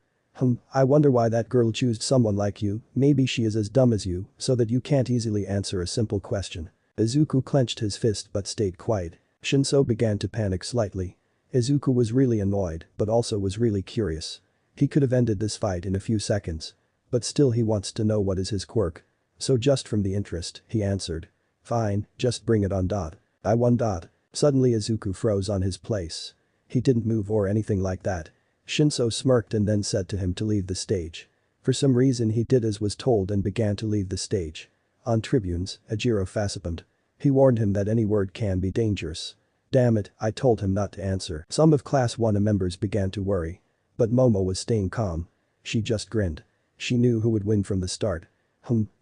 I wonder why that girl chose someone like you. Maybe she is as dumb as you, so that you can't easily answer a simple question. Izuku clenched his fist but stayed quiet. Shinso began to panic slightly. Izuku was really annoyed but also was really curious. He could have ended this fight in a few seconds. But still he wants to know what is his quirk. So just from the interest, he answered. Fine, just bring it on. I won. Suddenly Izuku froze on his place. He didn't move or anything like that. Shinso smirked and then said to him to leave the stage. For some reason he did as was told and began to leave the stage. On tribunes, Ejiro facepalmed. He warned him that any word can be dangerous. Damn it, I told him not to answer. Some of Class 1 members began to worry. But Momo was staying calm. She just grinned. She knew who would win from the start.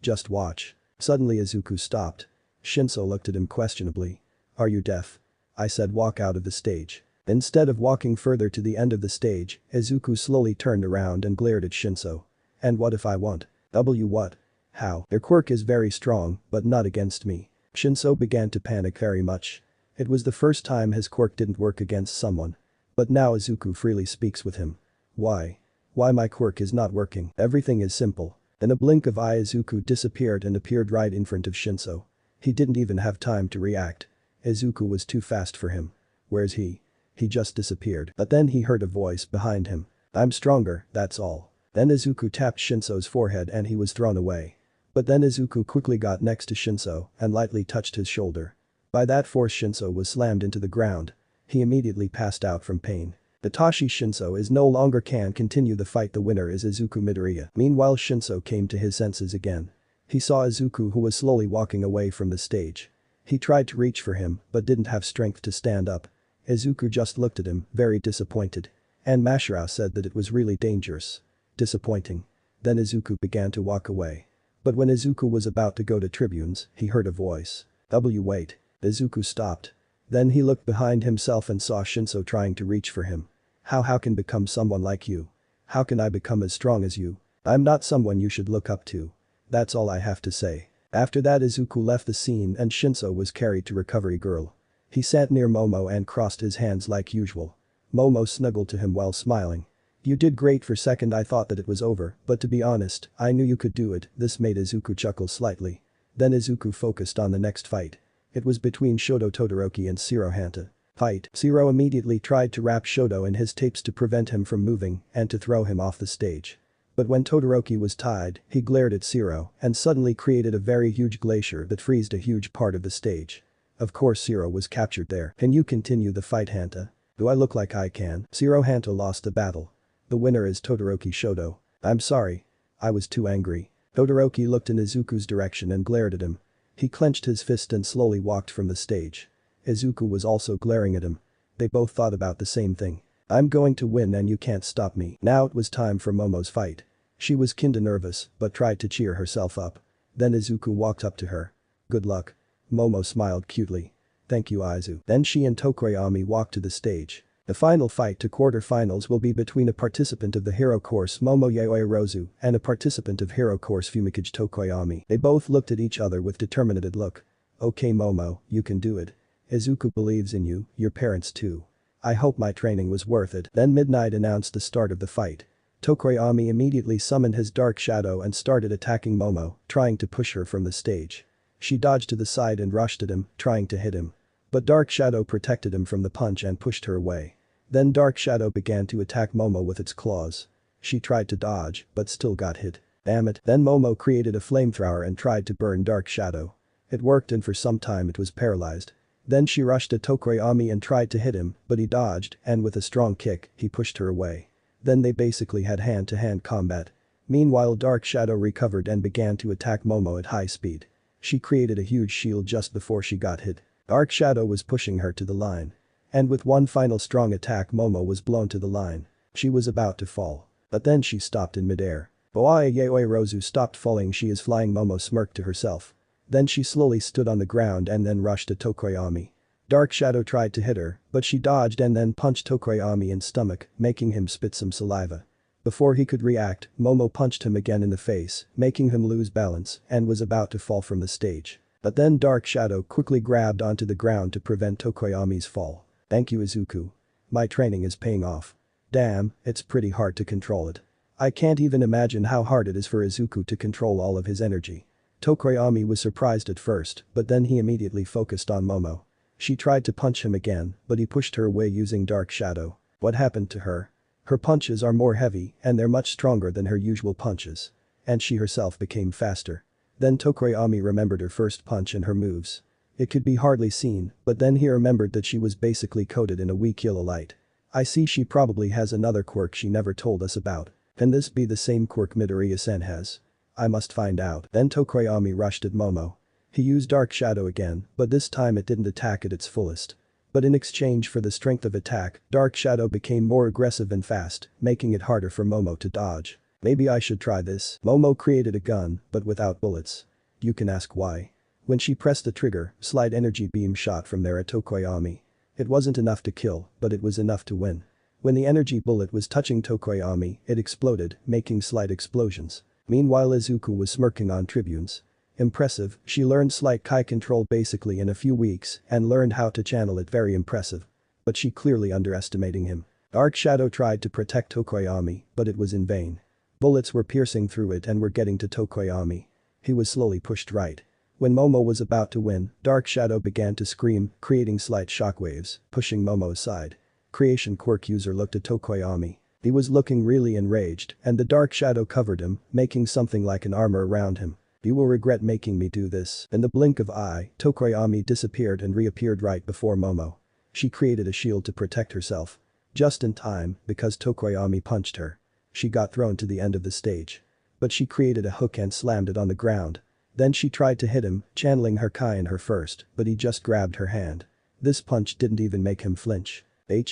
Just watch. Suddenly Izuku stopped. Shinso looked at him questionably. Are you deaf? I said walk out of the stage. Instead of walking further to the end of the stage, Izuku slowly turned around and glared at Shinso. And what if I want? What? How? Their quirk is very strong, but not against me. Shinso began to panic very much. It was the first time his quirk didn't work against someone. But now Izuku freely speaks with him. Why? Why my quirk is not working? Everything is simple. In a blink of eye Izuku disappeared and appeared right in front of Shinso. He didn't even have time to react. Izuku was too fast for him. Where's he? He just disappeared. But then he heard a voice behind him. I'm stronger, that's all. Then Izuku tapped Shinso's forehead and he was thrown away. But then Izuku quickly got next to Shinso and lightly touched his shoulder. By that force Shinso was slammed into the ground. He immediately passed out from pain. Hitachi Shinso is no longer can continue the fight. The winner is Izuku Midoriya. Meanwhile Shinso came to his senses again. He saw Izuku who was slowly walking away from the stage. He tried to reach for him but didn't have strength to stand up. Izuku just looked at him, very disappointed. And Mashirao said that it was really dangerous. Disappointing. Then Izuku began to walk away. But when Izuku was about to go to tribunes, he heard a voice. Wait. Izuku stopped. Then he looked behind himself and saw Shinso trying to reach for him. How can become someone like you? How can I become as strong as you? I'm not someone you should look up to. That's all I have to say. After that Izuku left the scene and Shinso was carried to Recovery Girl. He sat near Momo and crossed his hands like usual. Momo snuggled to him while smiling. You did great. For a second I thought that it was over, but to be honest, I knew you could do it. This made Izuku chuckle slightly. Then Izuku focused on the next fight. It was between Shoto Todoroki and Shiro Hanta. Fight. Shiro immediately tried to wrap Shoto in his tapes to prevent him from moving and to throw him off the stage. But when Todoroki was tied, he glared at Shiro and suddenly created a very huge glacier that freezed a huge part of the stage. Of course Zero was captured there. Can you continue the fight, Hanta? Do I look like I can? Zero. Hanta lost the battle. The winner is Todoroki Shoto. I'm sorry. I was too angry. Todoroki looked in Izuku's direction and glared at him. He clenched his fist and slowly walked from the stage. Izuku was also glaring at him. They both thought about the same thing. I'm going to win and you can't stop me. Now it was time for Momo's fight. She was kinda nervous but tried to cheer herself up. Then Izuku walked up to her. Good luck. Momo smiled cutely. Thank you, Izu. Then she and Tokoyami walked to the stage. The final fight to quarterfinals will be between a participant of the hero course Momo Yaoyorozu and a participant of hero course Fumikage Tokoyami. They both looked at each other with determined look. Okay Momo, you can do it. Izuku believes in you, your parents too. I hope my training was worth it. Then Midnight announced the start of the fight. Tokoyami immediately summoned his dark shadow and started attacking Momo, trying to push her from the stage. She dodged to the side and rushed at him, trying to hit him. But Dark Shadow protected him from the punch and pushed her away. Then Dark Shadow began to attack Momo with its claws. She tried to dodge, but still got hit. Damn it. Then Momo created a flamethrower and tried to burn Dark Shadow. It worked and for some time it was paralyzed. Then she rushed at Tokoyami and tried to hit him, but he dodged and with a strong kick, he pushed her away. Then they basically had hand-to-hand combat. Meanwhile Dark Shadow recovered and began to attack Momo at high speed. She created a huge shield just before she got hit. Dark Shadow was pushing her to the line. And with one final strong attack Momo was blown to the line. She was about to fall. But then she stopped in midair. Boaya Yaoyorozu stopped falling. She is flying. Momo smirked to herself. Then she slowly stood on the ground and then rushed to Tokoyami. Dark Shadow tried to hit her, but she dodged and then punched Tokoyami in stomach, making him spit some saliva. Before he could react, Momo punched him again in the face, making him lose balance and was about to fall from the stage. But then Dark Shadow quickly grabbed onto the ground to prevent Tokoyami's fall. Thank you Izuku. My training is paying off. Damn, it's pretty hard to control it. I can't even imagine how hard it is for Izuku to control all of his energy. Tokoyami was surprised at first, but then he immediately focused on Momo. She tried to punch him again, but he pushed her away using Dark Shadow. What happened to her? Her punches are more heavy and they're much stronger than her usual punches. And she herself became faster. Then Tokoyami remembered her first punch and her moves. It could be hardly seen, but then he remembered that she was basically coated in a weak yellow light. I see she probably has another quirk she never told us about. Can this be the same quirk Midoriya-sen has? I must find out. Then Tokoyami rushed at Momo. He used Dark Shadow again, but this time it didn't attack at its fullest. But in exchange for the strength of attack, Dark Shadow became more aggressive and fast, making it harder for Momo to dodge. Maybe I should try this. Momo created a gun, but without bullets. You can ask why. When she pressed the trigger, slight energy beam shot from there at Tokoyami. It wasn't enough to kill, but it was enough to win. When the energy bullet was touching Tokoyami, it exploded, making slight explosions. Meanwhile Izuku was smirking on tribunes. Impressive, she learned slight Kai control basically in a few weeks and learned how to channel it. Very impressive. But she clearly underestimating him. Dark Shadow tried to protect Tokoyami, but it was in vain. Bullets were piercing through it and were getting to Tokoyami. He was slowly pushed right. When Momo was about to win, Dark Shadow began to scream, creating slight shockwaves, pushing Momo aside. Creation Quirk user looked at Tokoyami. He was looking really enraged and the Dark Shadow covered him, making something like an armor around him. You will regret making me do this. In the blink of eye, Tokoyami disappeared and reappeared right before Momo. She created a shield to protect herself. Just in time, because Tokoyami punched her. She got thrown to the end of the stage. But she created a hook and slammed it on the ground. Then she tried to hit him, channeling her Kai in her first, but he just grabbed her hand. This punch didn't even make him flinch.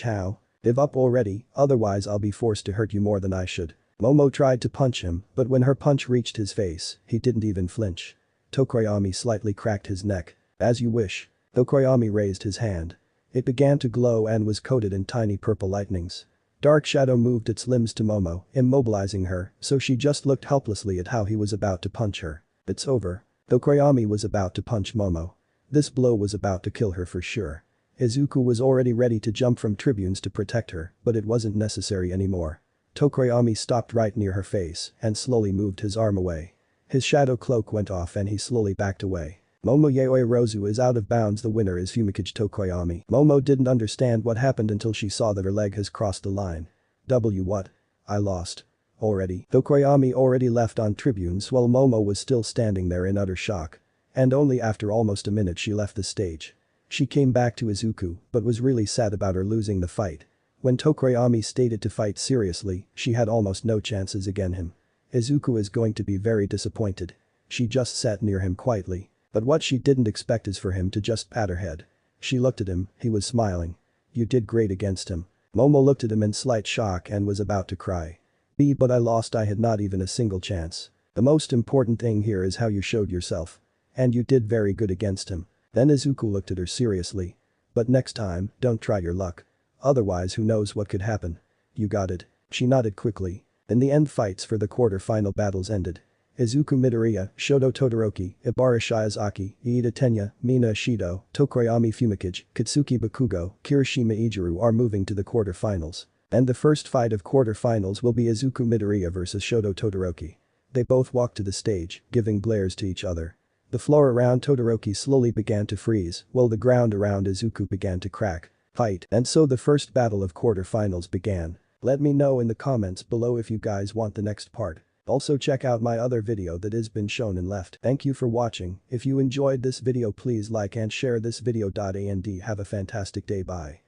How? Give up already, otherwise I'll be forced to hurt you more than I should. Momo tried to punch him, but when her punch reached his face, he didn't even flinch. Tokoyami slightly cracked his neck. As you wish. Tokoyami raised his hand. It began to glow and was coated in tiny purple lightnings. Dark Shadow moved its limbs to Momo, immobilizing her, so she just looked helplessly at how he was about to punch her. It's over. Tokoyami was about to punch Momo. This blow was about to kill her for sure. Izuku was already ready to jump from tribunes to protect her, but it wasn't necessary anymore. Tokoyami stopped right near her face and slowly moved his arm away. His shadow cloak went off and he slowly backed away. Momo Yaoyorozu is out of bounds. The winner is Fumikage Tokoyami. Momo didn't understand what happened until she saw that her leg has crossed the line. What? I lost. Already. Tokoyami already left on tribunes while Momo was still standing there in utter shock. And only after almost a minute she left the stage. She came back to Izuku but was really sad about her losing the fight. When Tokoyami stated to fight seriously, she had almost no chances against him. Izuku is going to be very disappointed. She just sat near him quietly. But what she didn't expect is for him to just pat her head. She looked at him, he was smiling. You did great against him. Momo looked at him in slight shock and was about to cry. But I lost, I had not even a single chance. The most important thing here is how you showed yourself. And you did very good against him. Then Izuku looked at her seriously. But next time, don't try your luck. Otherwise who knows what could happen. You got it. She nodded quickly. In the end, fights for the quarter-final battles ended. Izuku Midoriya, Shoto Todoroki, Ibara Shiozaki, Iida Tenya, Mina Ishido, Tokoyami Fumikage, Katsuki Bakugo, Kirishima Ijiru are moving to the quarter-finals. And the first fight of quarter-finals will be Izuku Midoriya vs Shoto Todoroki. They both walked to the stage, giving glares to each other. The floor around Todoroki slowly began to freeze, while the ground around Izuku began to crack. Fight. And so the first battle of quarter-finals began. Let me know in the comments below if you guys want the next part. Also check out my other video that has been shown in left. Thank you for watching. If you enjoyed this video, please like and share this video. And have a fantastic day. Bye.